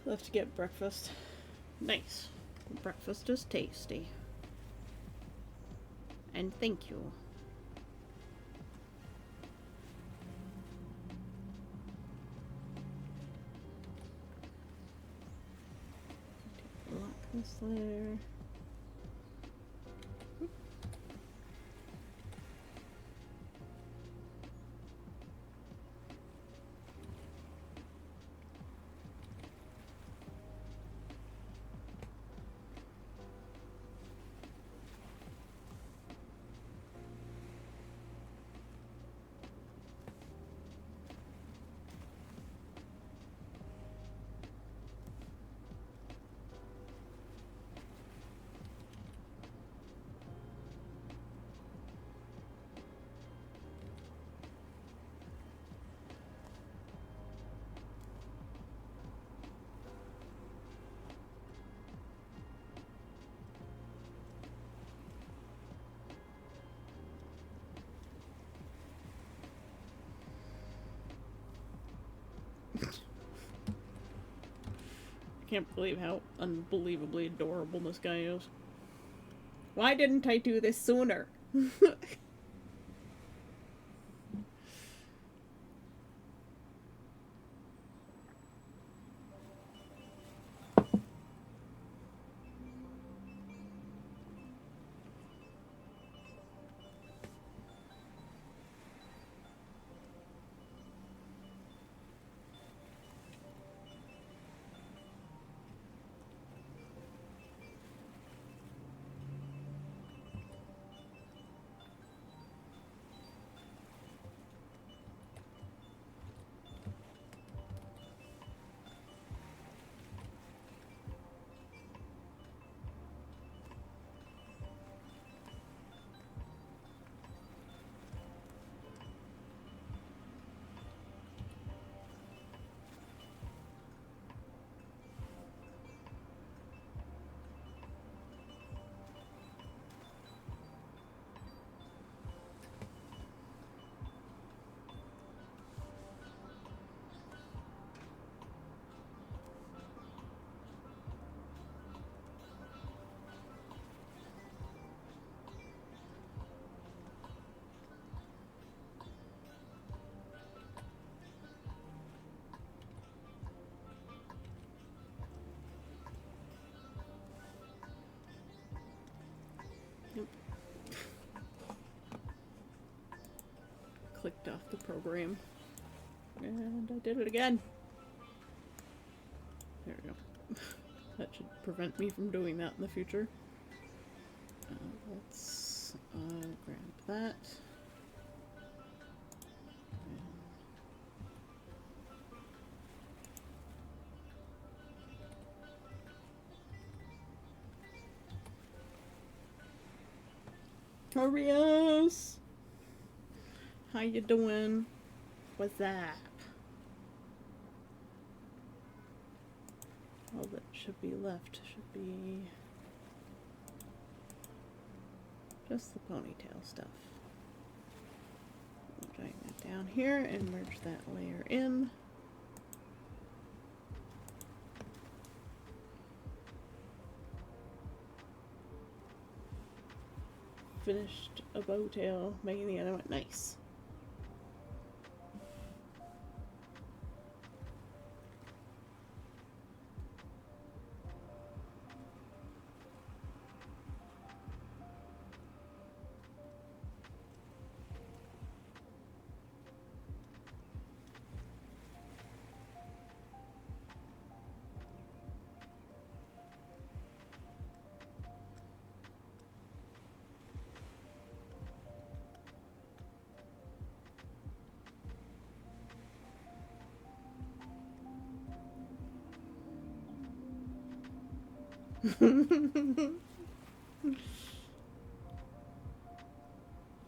Left to get breakfast. Nice. Breakfast is tasty. And thank you. Lock this there. Can't believe how unbelievably adorable this guy is. Why didn't I do this sooner? clicked off the program. And I did it again. There we go. That should prevent me from doing that in the future. Let's grab that. Arias! How you doing? What's that? All that should be left should be just the ponytail stuff. I'll drag that down here and merge that layer in. Finished a bow tail, making the other one nice.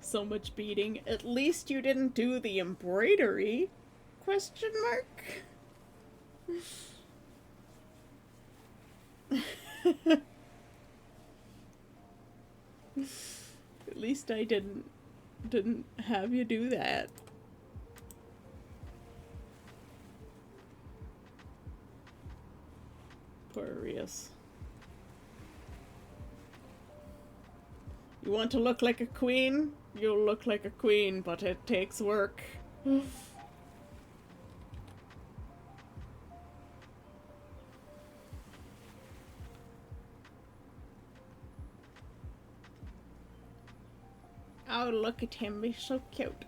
So much beating. At least you didn't do the embroidery? Question mark? At least I didn't have you do that. Poor Arias. You want to look like a queen? You'll look like a queen, but it takes work. Oh, look at him, he's so cute.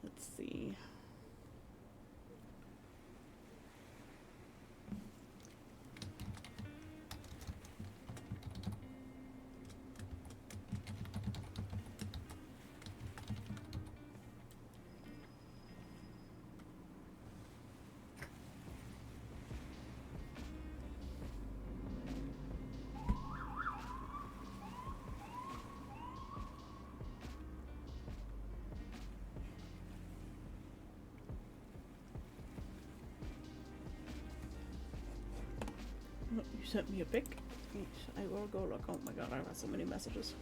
Let's see. Oh, you sent me a pic? Yes, I will go look. Oh my god, I got so many messages.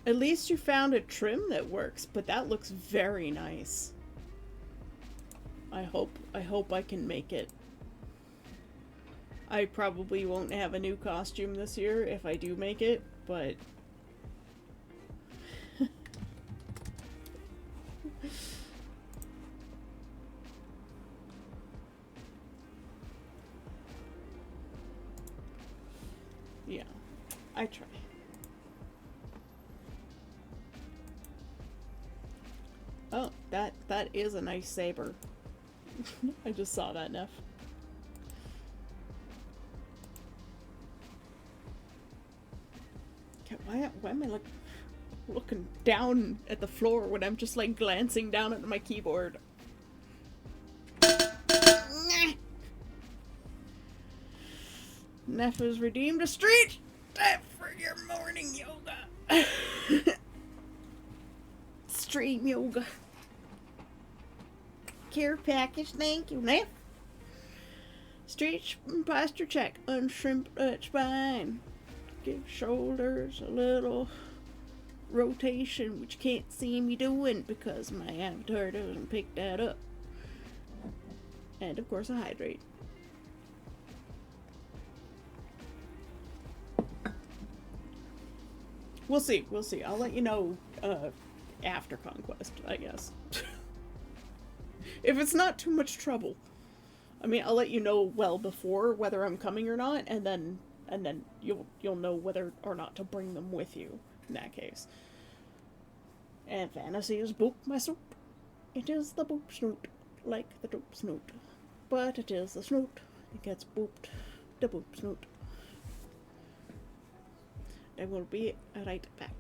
At least you found a trim that works, but that looks very nice. I hope I can make it. I probably won't have a new costume this year if I do make it, but yeah, I try. Oh, that is a nice saber. I just saw that, Neff. Okay, why am I looking down at the floor when I'm just like glancing down at my keyboard? Neff has redeemed a street for your morning yoga. Stream yoga. Care package, thank you, Neff. Street posture check. Unshrimp spine. Give shoulders a little rotation, which you can't see me doing because my avatar doesn't pick that up. And of course, a hydrate. We'll see. We'll see. I'll let you know after Conquest, I guess. If it's not too much trouble. I mean, I'll let you know well before whether I'm coming or not, and then you'll know whether or not to bring them with you in that case. And fantasy is boop my soup. It is the boop snoot, like the doop snoot. But it is the snoot. It gets booped. The boop snoot. I will be right back.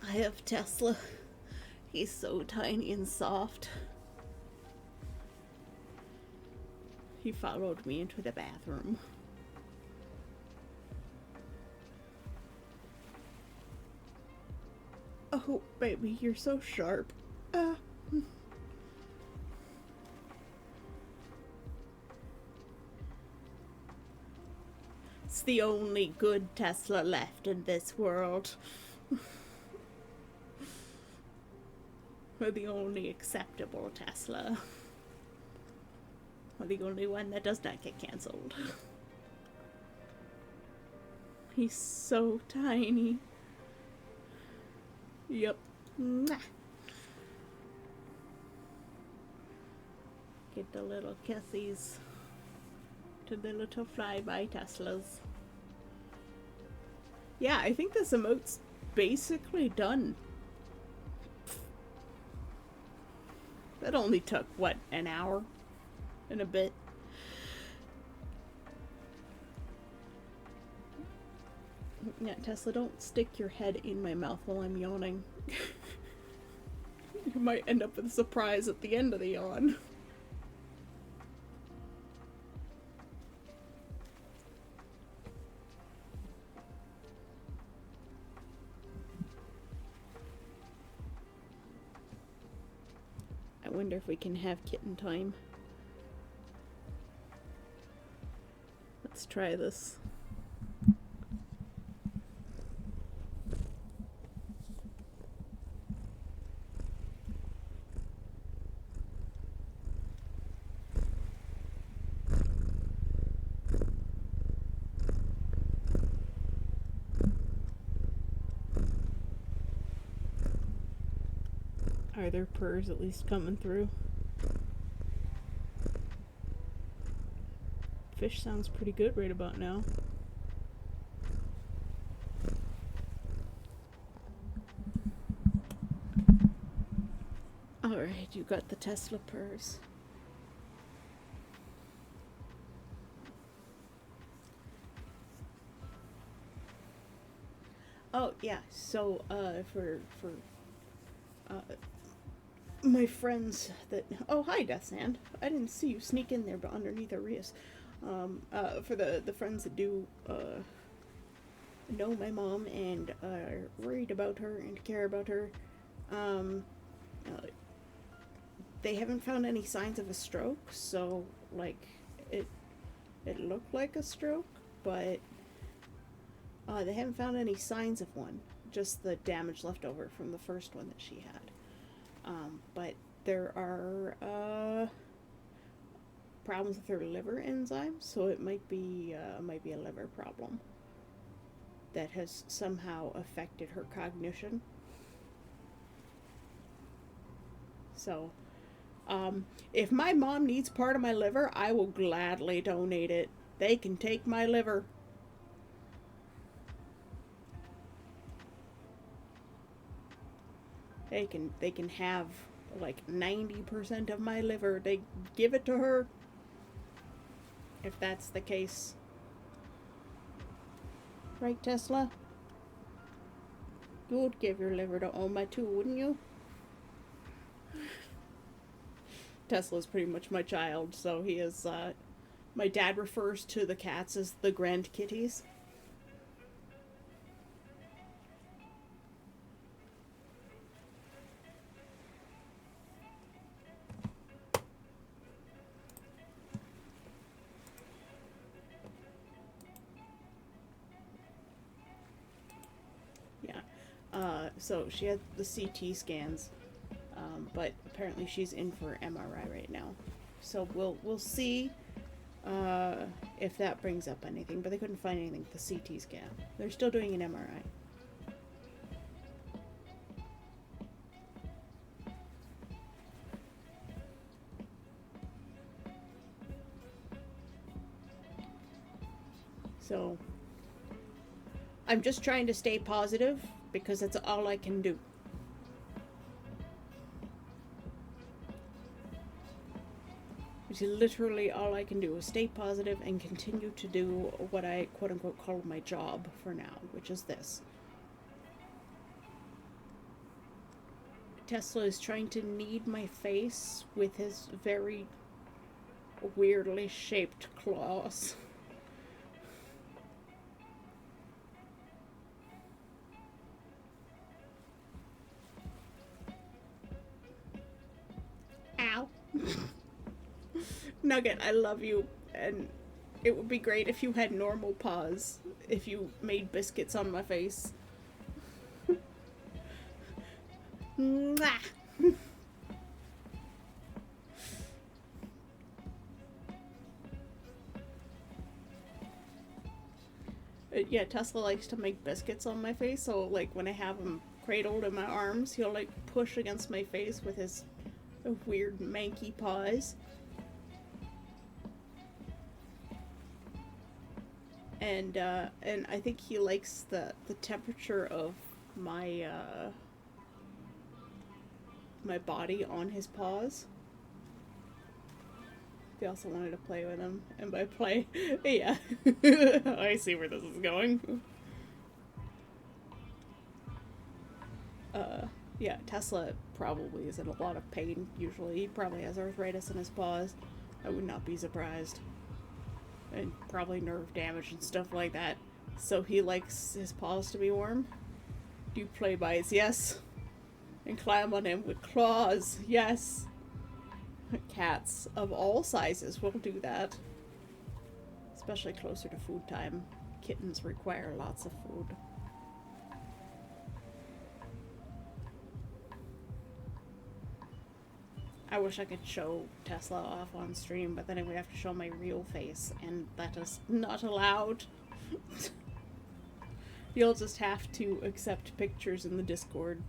I have Tesla. He's so tiny and soft. He followed me into the bathroom. Oh, baby, you're so sharp. It's the only good Tesla left in this world. Or the only acceptable Tesla. Or the only one that does not get cancelled. He's so tiny. Yep. Mwah. Get the little kissies to the little flyby Teslas. Yeah, I think this emote's basically done. That only took, what, an hour and a bit? Yeah, Tesla, don't stick your head in my mouth while I'm yawning. You might end up with a surprise at the end of the yawn. I wonder if we can have kitten time. Let's try this. Are there purrs at least coming through? Fish sounds pretty good right about now. Alright, you got the Tesla purse. Oh yeah, so for my friends that hi Death Sand. I didn't see you sneak in there, but underneath Arias. For the friends that do know my mom and are worried about her and care about her, uh, they haven't found any signs of a stroke. So like it looked like a stroke, but they haven't found any signs of one. Just the damage left over from the first one that she had. But there are problems with her liver enzymes, so it might be a liver problem that has somehow affected her cognition. So, if my mom needs part of my liver, I will gladly donate it. They can take my liver. They can have like 90% of my liver. They give it to her. If that's the case. Right, Tesla? You would give your liver to Oma too, wouldn't you? Tesla's pretty much my child, so he is, my dad refers to the cats as the grand kitties. Yeah. So she had the CT scans, but apparently she's in for MRI right now. So we'll see if that brings up anything. But they couldn't find anything with the CT scan. They're still doing an MRI. So I'm just trying to stay positive because that's all I can do. Which is literally all I can do is stay positive and continue to do what I quote unquote call my job for now, which is this. Tesla is trying to knead my face with his very weirdly shaped claws. Ow. Nugget, I love you, and it would be great if you had normal paws, if you made biscuits on my face. Mwah! Yeah, Tesla likes to make biscuits on my face, so like when I have him cradled in my arms, he'll like push against my face with his weird manky paws. And I think he likes the temperature of my my body on his paws. They also wanted to play with him, and by play, yeah, I see where this is going. Yeah, Tesla probably is in a lot of pain. Usually, he probably has arthritis in his paws. I would not be surprised, and probably nerve damage and stuff like that. So he likes his paws to be warm. Do playbys, yes, and climb on him with claws, yes. Cats of all sizes will do that, especially closer to food time. Kittens require lots of food. I wish I could show Tesla off on stream, but then I would have to show my real face, and that is not allowed. You'll just have to accept pictures in the Discord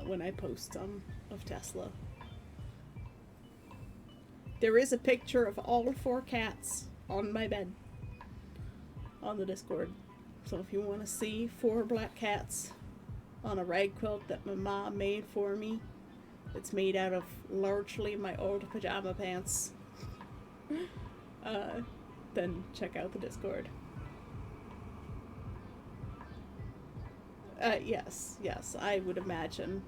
when I post some of Tesla. There is a picture of all 4 cats on my bed on the Discord. So if you want to see 4 black cats on a rag quilt that my mom made for me, it's made out of largely my old pajama pants, then check out the Discord. Yes, I would imagine.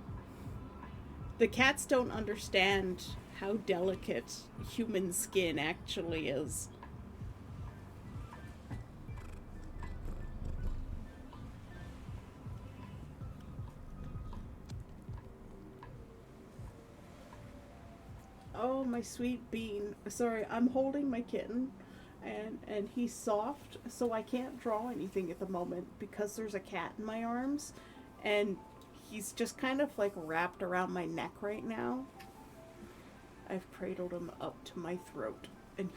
The cats don't understand how delicate human skin actually is. Oh, my sweet bean. Sorry, I'm holding my kitten, and he's soft, so I can't draw anything at the moment because there's a cat in my arms, and he's just kind of like wrapped around my neck right now. I've cradled him up to my throat, and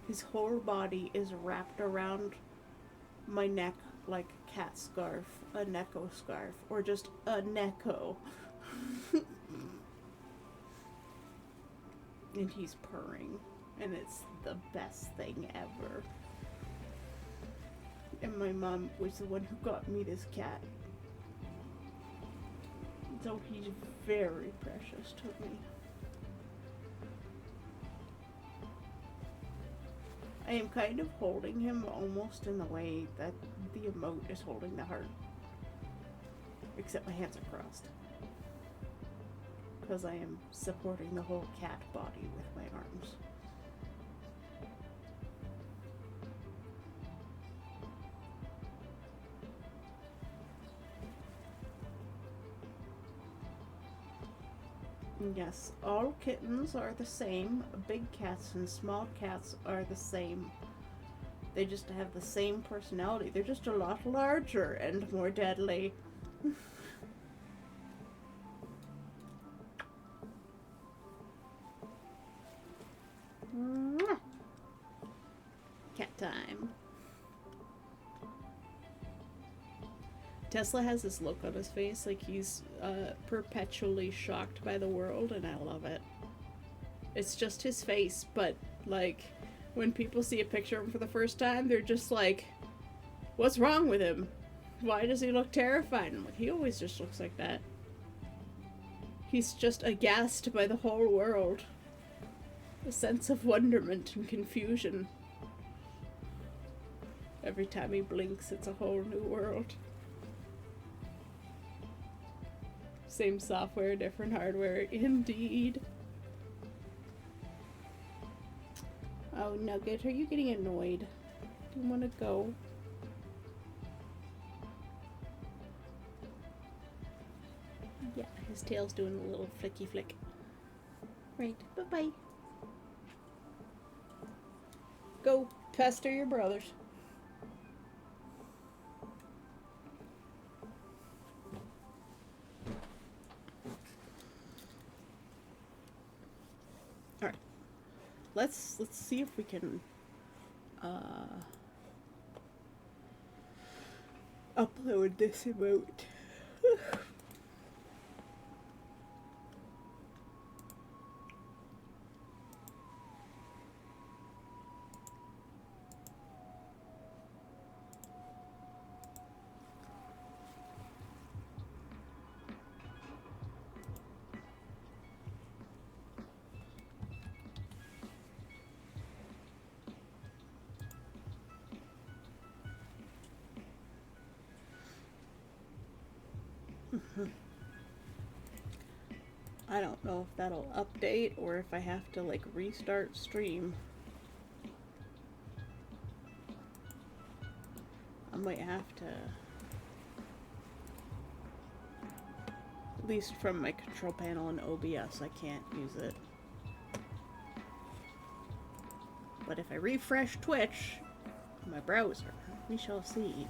his whole body is wrapped around my neck like a cat scarf, a Neko scarf, or just a Neko. And he's purring, and it's the best thing ever. And my mom was the one who got me this cat. So he's very precious to me. I am kind of holding him almost in the way that the emote is holding the heart. Except my hands are crossed. Because I am supporting the whole cat body with my arms. Yes, all kittens are the same. Big cats and small cats are the same. They just have the same personality. They're just a lot larger and more deadly. Cat time. Tesla has this look on his face like he's perpetually shocked by the world, and I love it. It's just his face, but like when people see a picture of him for the first time, they're just like, what's wrong with him? Why does he look terrified? I'm like, he always just looks like that. He's just aghast by the whole world. A sense of wonderment and confusion. Every time he blinks, it's a whole new world. Same software, different hardware, indeed. Oh, Nugget, are you getting annoyed? Do you want to go? Yeah, his tail's doing a little flicky flick. Right, bye-bye. Go pester your brothers. Alright. Let's see if we can upload this emote. I don't know if that'll update or if I have to like restart stream. I might have to, at least from my control panel in OBS, I can't use it. But if I refresh Twitch, my browser, we shall see.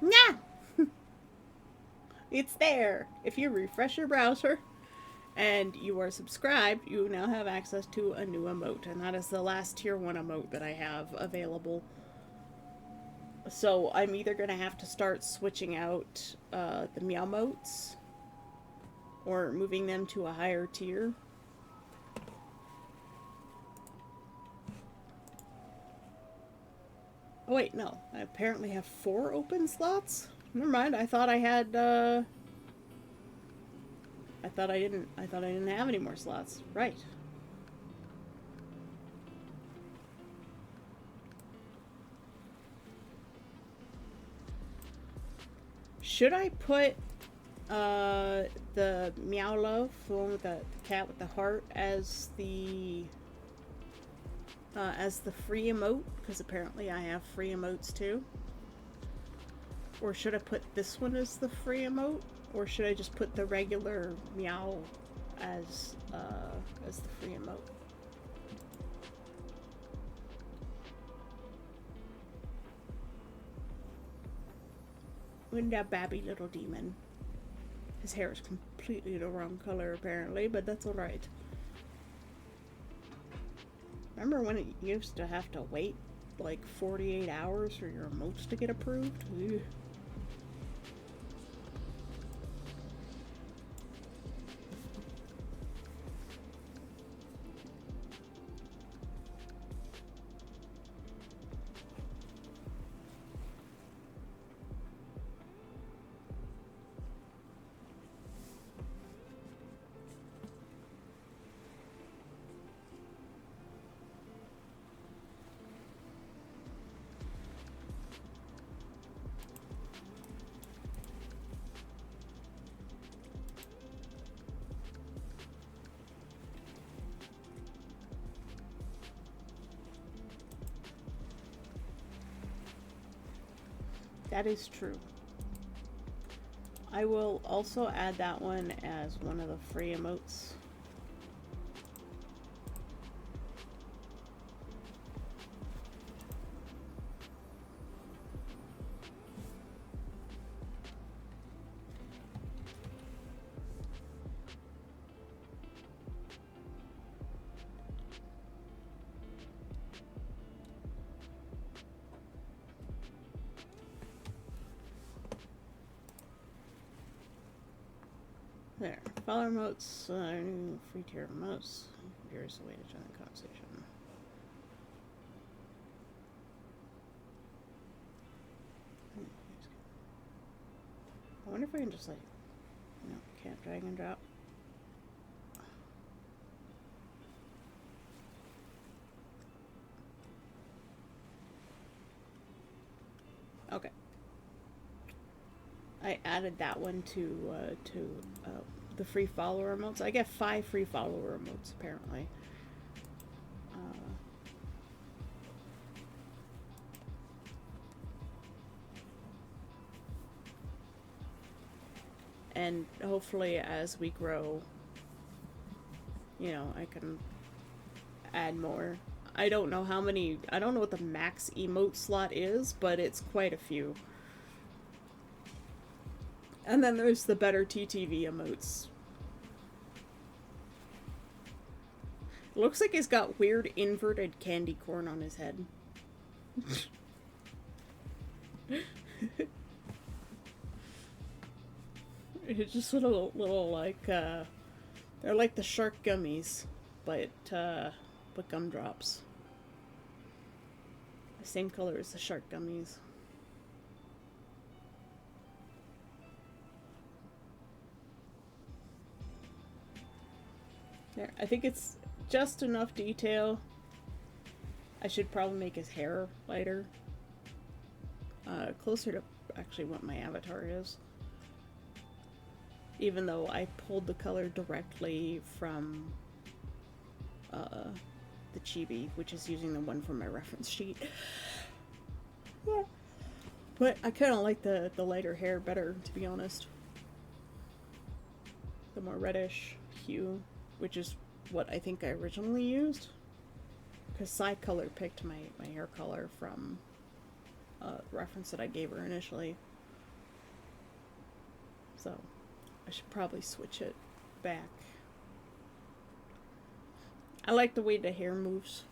Nah! It's there. If you refresh your browser, and you are subscribed, you now have access to a new emote, and that is the last tier 1 emote that I have available. So I'm either going to have to start switching out the Meowmotes or moving them to a higher tier. Oh wait, no. I apparently have 4 open slots? Never mind, I thought I had, I thought I didn't have any more slots. Right. Should I put the Meowlo, the one with the cat with the heart, as the free emote? Because apparently I have free emotes too. Or should I put this one as the free emote? Or should I just put the regular Meow as the free emote? Look at that babby little demon. His hair is completely the wrong color apparently, but that's alright. Remember when it used to have to wait like 48 hours for your emotes to get approved? Ugh. That is true. I will also add that one as one of the free emotes. There. Follower emotes, new free tier emotes. Here's the way to join the conversation. I wonder if we can just like, can't drag and drop. Okay. I added that one to the free follower emotes. I get 5 free follower emotes apparently. And hopefully as we grow, I can add more. I don't know what the max emote slot is, but it's quite a few. And then there's the better TTV emotes. Looks like he's got weird inverted candy corn on his head. It's just little like they're like the shark gummies, but gumdrops. The same color as the shark gummies. There, I think it's just enough detail. I should probably make his hair lighter. Closer to actually what my avatar is. Even though I pulled the color directly from the chibi, which is using the one from my reference sheet. Yeah. But I kind of like the lighter hair better, to be honest. The more reddish hue, which is what I think I originally used. Because Color picked my hair color from the reference that I gave her initially. So I should probably switch it back. I like the way the hair moves.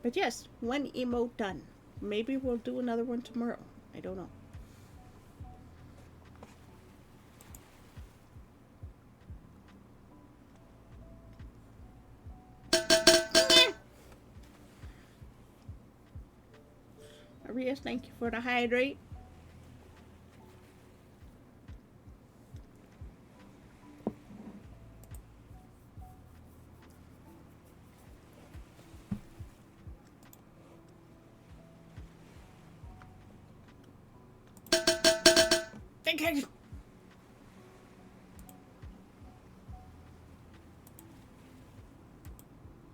But yes, one emote done. Maybe we'll do another one tomorrow. I don't know. Arias, thank you for the hydrate. Thank you.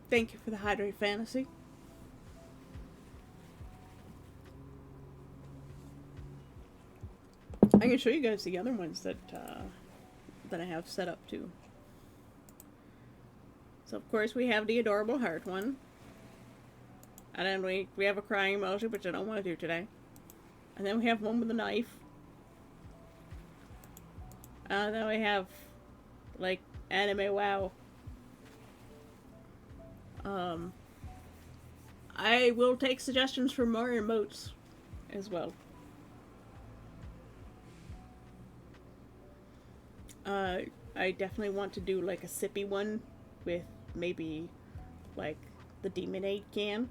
Thank you for the hydrate fantasy. I can show you guys the other ones that I have set up too. So of course we have the adorable heart one. And then we have a crying emoji, which I don't want to do today. And then we have one with a knife. Then we have like anime wow. I will take suggestions for more emotes as well. I definitely want to do like a sippy one with maybe like the Demonade can.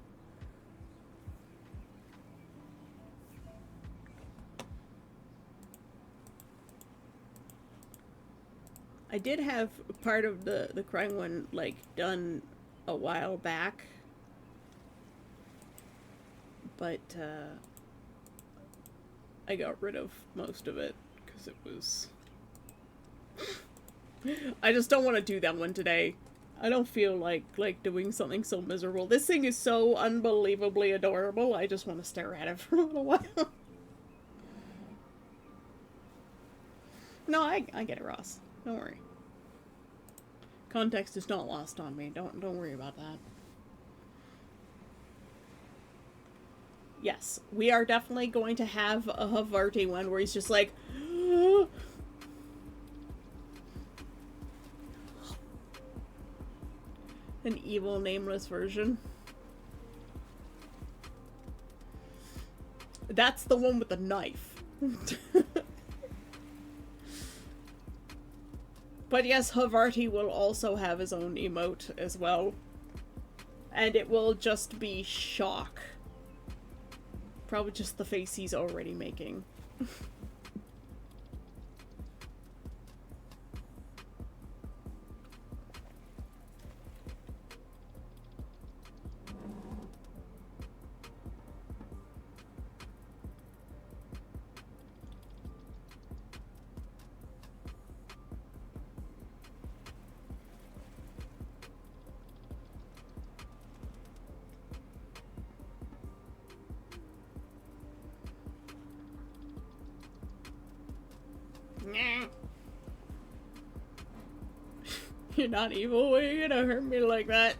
I did have part of the crying one like done a while back, but I got rid of most of it because it was I just don't want to do that one today. I don't feel like doing something so miserable. This thing is so unbelievably adorable. I just want to stare at it for a little while. No, I get it, Ross. Don't worry. Context is not lost on me. Don't worry about that. Yes, we are definitely going to have a Havarti one where he's just like an evil nameless version. That's the one with the knife. But yes, Havarti will also have his own emote as well. And it will just be shock. Probably just the face he's already making. You're not evil. Why are you gonna hurt me like that?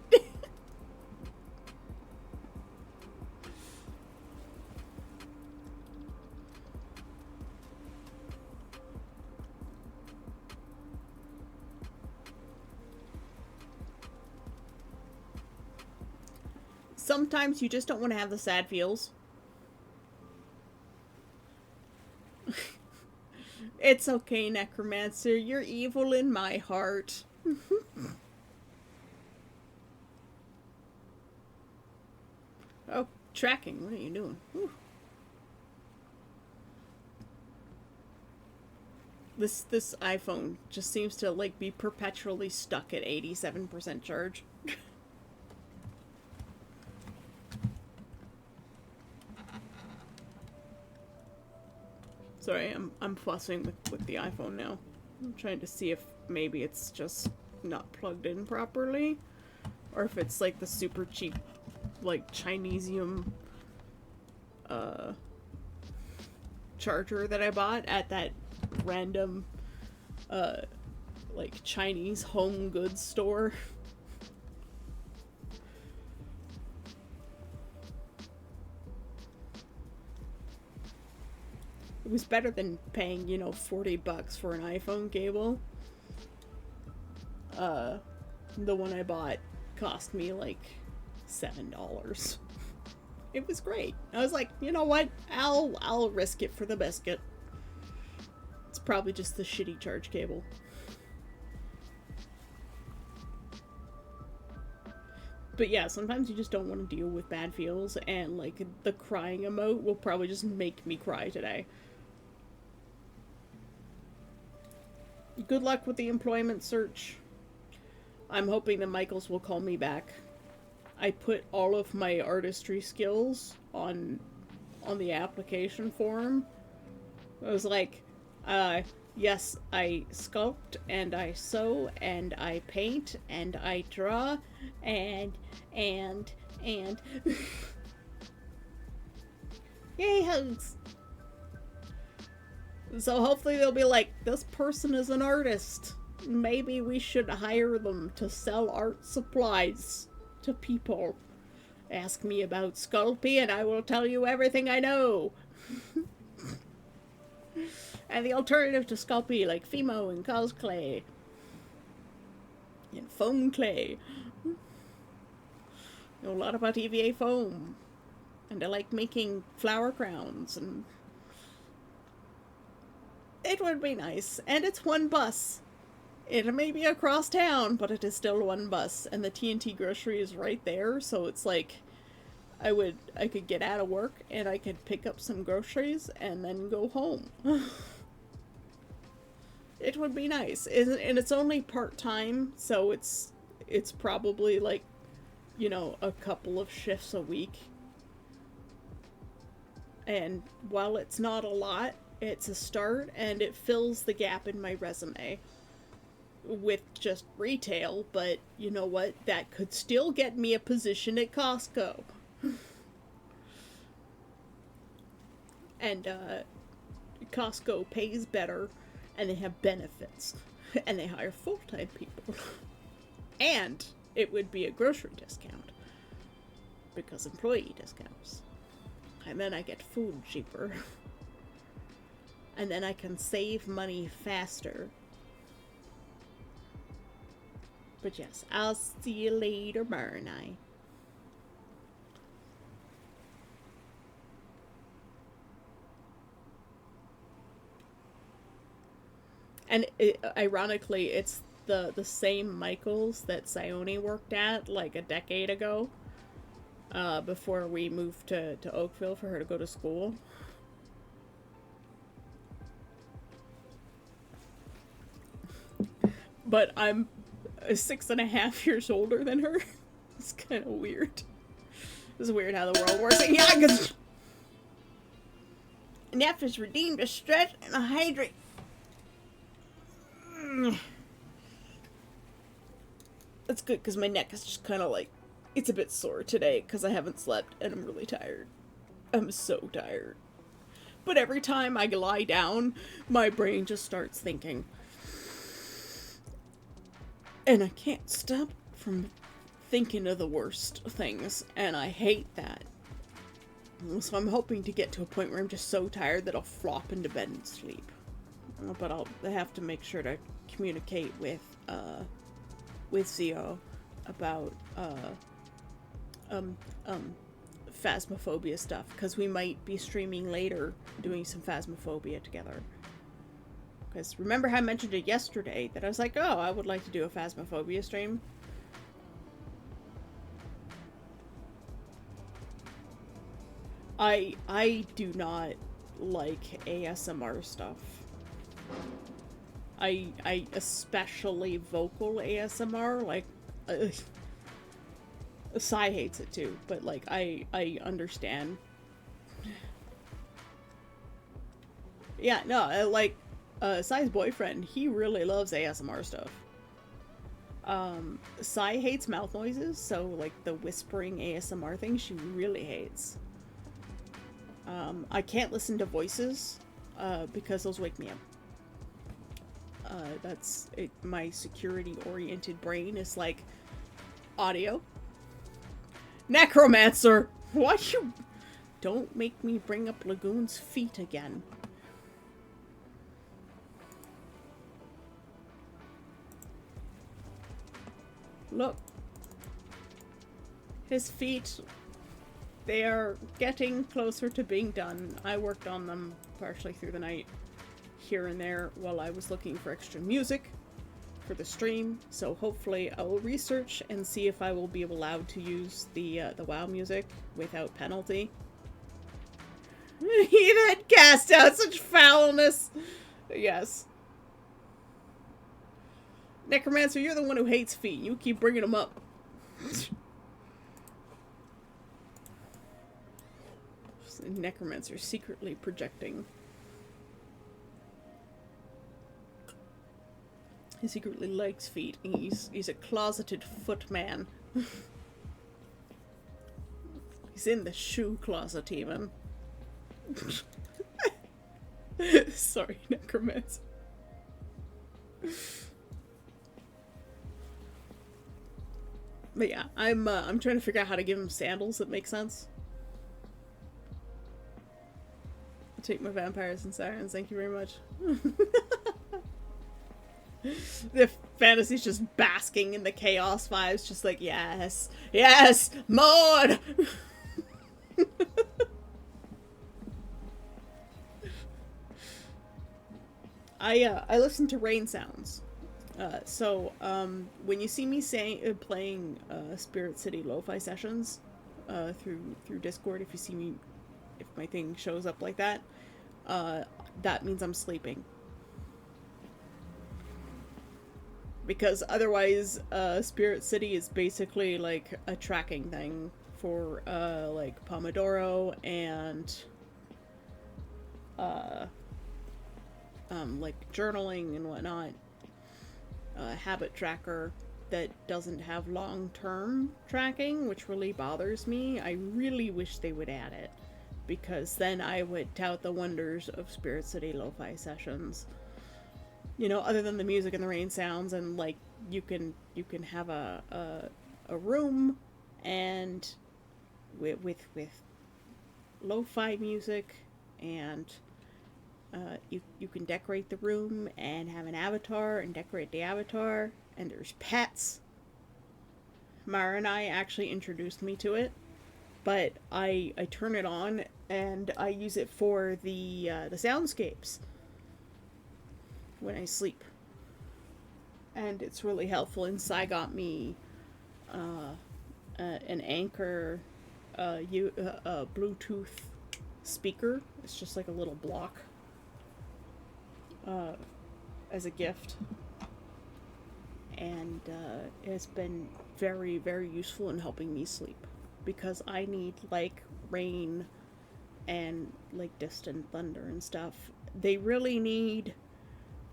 Sometimes you just don't want to have the sad feels. It's okay, Necromancer. You're evil in my heart. Oh, tracking. What are you doing? Whew. This iPhone just seems to like be perpetually stuck at 87% charge. Sorry, I'm fussing with the iPhone now. I'm trying to see if maybe it's just not plugged in properly, or if it's like the super cheap, like Chinesium charger that I bought at that random like Chinese home goods store. It was better than paying, you know, $40 for an iPhone cable. The one I bought cost me like $7. It was great. I was like, you know what? I'll risk it for the biscuit. It's probably just the shitty charge cable. But yeah, sometimes you just don't want to deal with bad feels, and like the crying emote will probably just make me cry today. Good luck with the employment search. I'm hoping that Michaels will call me back. I put all of my artistry skills on the application form. I was like, yes, I sculpt, and I sew, and I paint, and I draw, and... Yay, hugs! So hopefully they'll be like, this person is an artist. Maybe we should hire them to sell art supplies to people. Ask me about Sculpey and I will tell you everything I know. And the alternative to Sculpey, like Fimo and Cosclay. And foam clay. I know a lot about EVA foam. And I like making flower crowns, and it would be nice. And it's one bus. It may be across town, but it is still one bus. And the TNT grocery is right there, so it's like I could get out of work and I could pick up some groceries and then go home. It would be nice. And it's only part-time, so it's probably like, you know, a couple of shifts a week. And while it's not a lot, it's a start, and it fills the gap in my resume with just retail, but you know what? That could still get me a position at Costco. And Costco pays better, and they have benefits, and they hire full-time people. And it would be a grocery discount, because employee discounts. And then I get food cheaper. And then I can save money faster. But yes, I'll see you later, Barney. And ironically, it's the same Michaels that Sione worked at like a decade ago. Before we moved to Oakville for her to go to school. But I'm 6.5 years older than her. It's kind of weird. It's weird how the world works. Yeah, because Nap is redeemed a stretch and a hydrate. That's good, because my neck is just kind of like, it's a bit sore today because I haven't slept and I'm really tired. I'm so tired. But every time I lie down, my brain just starts thinking. And I can't stop from thinking of the worst things, and I hate that. So I'm hoping to get to a point where I'm just so tired that I'll flop into bed and sleep. But I'll have to make sure to communicate with Zio about Phasmophobia stuff, because we might be streaming later doing some Phasmophobia together. Because remember how I mentioned it yesterday, that I was like, oh, I would like to do a Phasmophobia stream. I do not like ASMR stuff. I especially vocal ASMR, like, Sai hates it too, but like, I understand. Yeah, no, like, Sai's boyfriend, he really loves ASMR stuff. Sai hates mouth noises, so like the whispering ASMR thing she really hates. I can't listen to voices, because those wake me up. That's it. My security-oriented brain is like, audio. Necromancer! Why you... Don't make me bring up Lagoon's feet again. Look. His feet, they are getting closer to being done. I worked on them partially through the night, here and there, while I was looking for extra music for the stream. So hopefully I will research and see if I will be allowed to use the WoW music without penalty. He that cast out such foulness. Yes. Necromancer, you're the one who hates feet. You keep bringing them up. Necromancer secretly projecting. He secretly likes feet. He's a closeted footman. He's in the shoe closet even. Sorry, Necromancer. But yeah, I'm trying to figure out how to give him sandals that make sense. I'll take my vampires and sirens, thank you very much. The fantasy's just basking in the chaos vibes, just like, yes, yes, Maud! I listen to rain sounds. So when you see me playing Spirit City Lo-Fi sessions through Discord, if you see me, if my thing shows up like that, that means I'm sleeping. Because otherwise, Spirit City is basically like a tracking thing for like Pomodoro and like journaling and whatnot. Habit tracker that doesn't have long-term tracking, which really bothers me. I really wish they would add it, because then I would tout the wonders of Spirit City Lo-Fi sessions. You know, other than the music and the rain sounds, and like you can have a room and with lo-fi music, and you can decorate the room and have an avatar and decorate the avatar, and there's pets. Mara and I actually introduced me to it, but I turn it on and I use it for the soundscapes when I sleep, and it's really helpful. And Sai got me an Anchor Bluetooth speaker. It's just like a little block as a gift, and it's been very, very useful in helping me sleep, because I need like rain and like distant thunder and stuff. They really need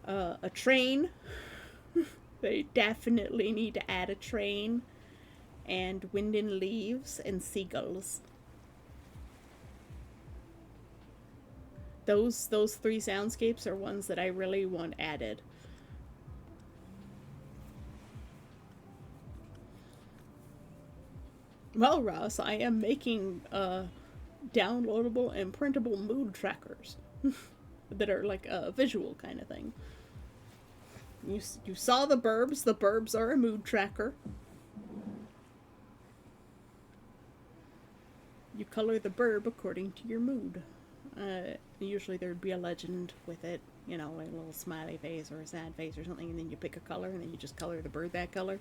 a train. They definitely need to add a train, and wind and leaves and seagulls. Those three soundscapes are ones that I really want added. Well, Ross, I am making downloadable and printable mood trackers that are like a visual kind of thing. You saw the Burbs. The Burbs are a mood tracker. You color the burb according to your mood. Usually there'd be a legend with it, you know, like a little smiley face or a sad face or something, and then you pick a color and then you just color the bird that color.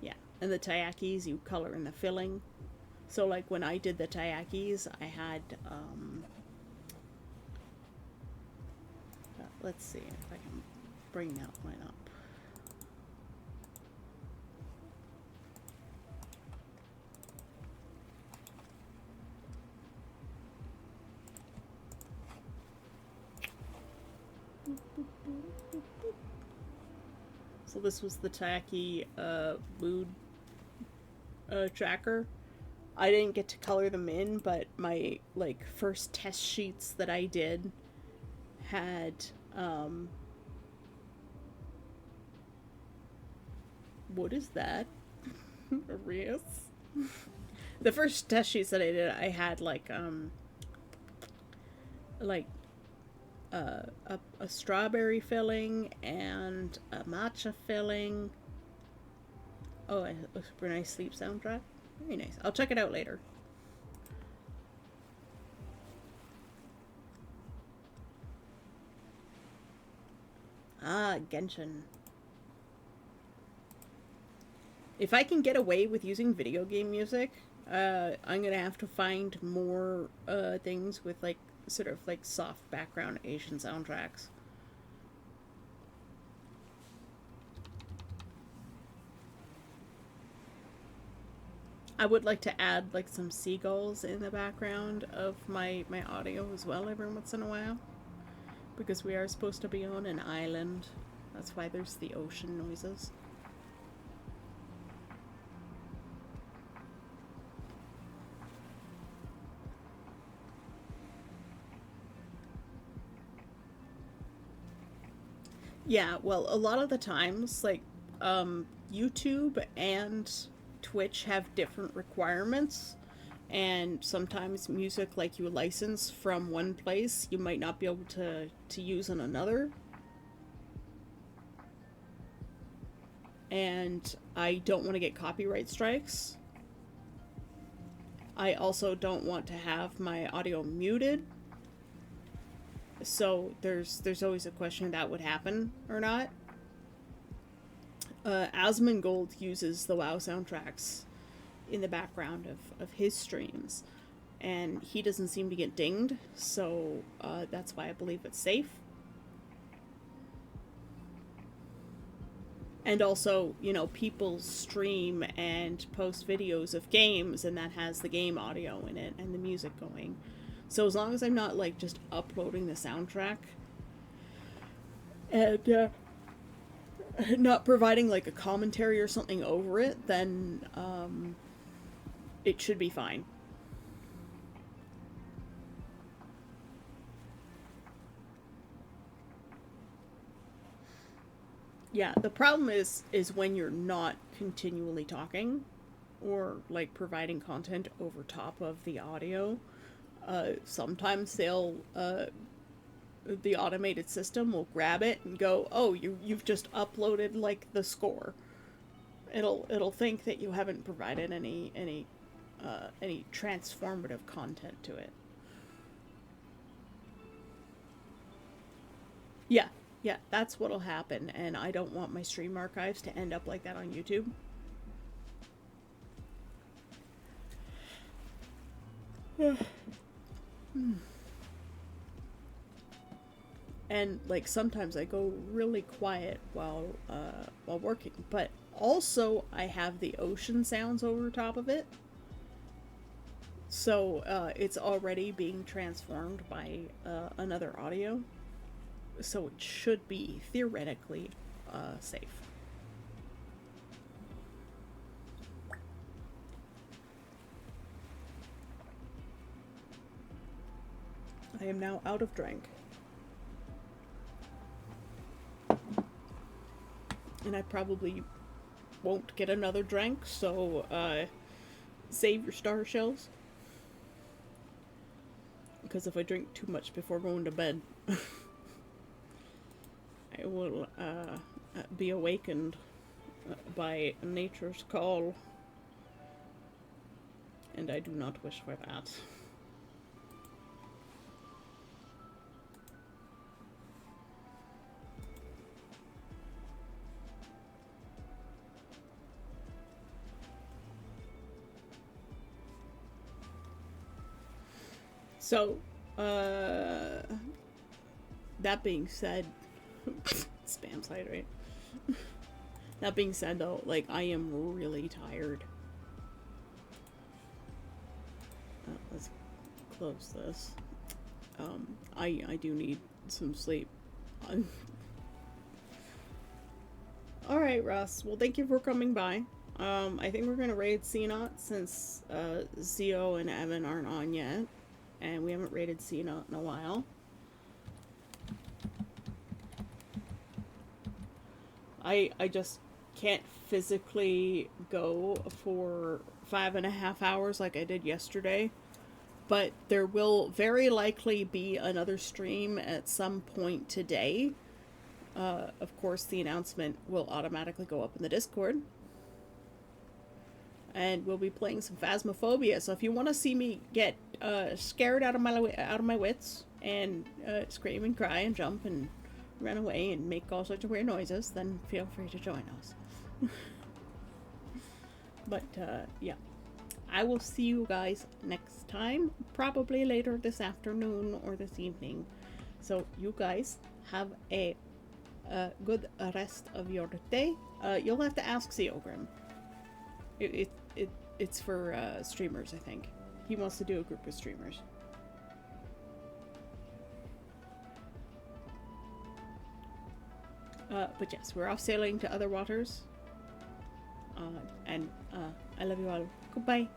Yeah, and the Taiyakis, you color in the filling. So like when I did the Taiyakis, I had, let's see if I can bring that one up. So this was the Taiyaki mood tracker. I didn't get to color them in, but my like first test sheets that I did had what is that? Arias? The first test sheets that I did, I had like a strawberry filling and a matcha filling Oh, a super nice sleep soundtrack. Very nice. I'll check it out later. Ah, Genshin. If I can get away with using video game music, I'm gonna have to find more things with like sort of like soft background Asian soundtracks. I would like to add like some seagulls in the background of my audio as well every once in a while, because we are supposed to be on an island. That's why there's the ocean noises. Yeah, well, a lot of the times, like, YouTube and Twitch have different requirements, and sometimes music, like, you license from one place, you might not be able to use in another. And I don't want to get copyright strikes. I also don't want to have my audio muted. So there's always a question that would happen or not. Asmongold uses the WoW soundtracks in the background of his streams, and he doesn't seem to get dinged, so that's why I believe it's safe. And also, you know, people stream and post videos of games, and that has the game audio in it and the music going. So as long as I'm not like just uploading the soundtrack and not providing like a commentary or something over it, then it should be fine. Yeah, the problem is when you're not continually talking or like providing content over top of the audio. Sometimes the automated system will grab it and go, "Oh, you've just uploaded like the score." It'll think that you haven't provided any transformative content to it. Yeah, yeah, that's what'll happen, and I don't want my stream archives to end up like that on YouTube. And like sometimes I go really quiet while working, but also I have the ocean sounds over top of it, so it's already being transformed by another audio, so it should be theoretically safe. I am now out of drink, and I probably won't get another drink, so save your star shells. Because if I drink too much before going to bed, I will be awakened by nature's call, and I do not wish for that. So, that being said, spam side, right? That being said, though, like, I am really tired. Let's close this. I do need some sleep. Alright, Russ. Well, thank you for coming by. I think we're gonna raid CNOT since Zio and Evan aren't on yet. And we haven't raided CNOT in a while. I just can't physically go for 5.5 hours like I did yesterday. But there will very likely be another stream at some point today. Of course, the announcement will automatically go up in the Discord. and we'll be playing some Phasmophobia. So if you want to see me get scared out of my wits and scream and cry and jump and run away and make all sorts of weird noises, then feel free to join us. But yeah, I will see you guys next time, probably later this afternoon or this evening. So you guys have a good rest of your day. You'll have to ask Seogrim. It's for streamers, I think. He wants to do a group of streamers. But yes, we're off sailing to other waters. And I love you all. Goodbye.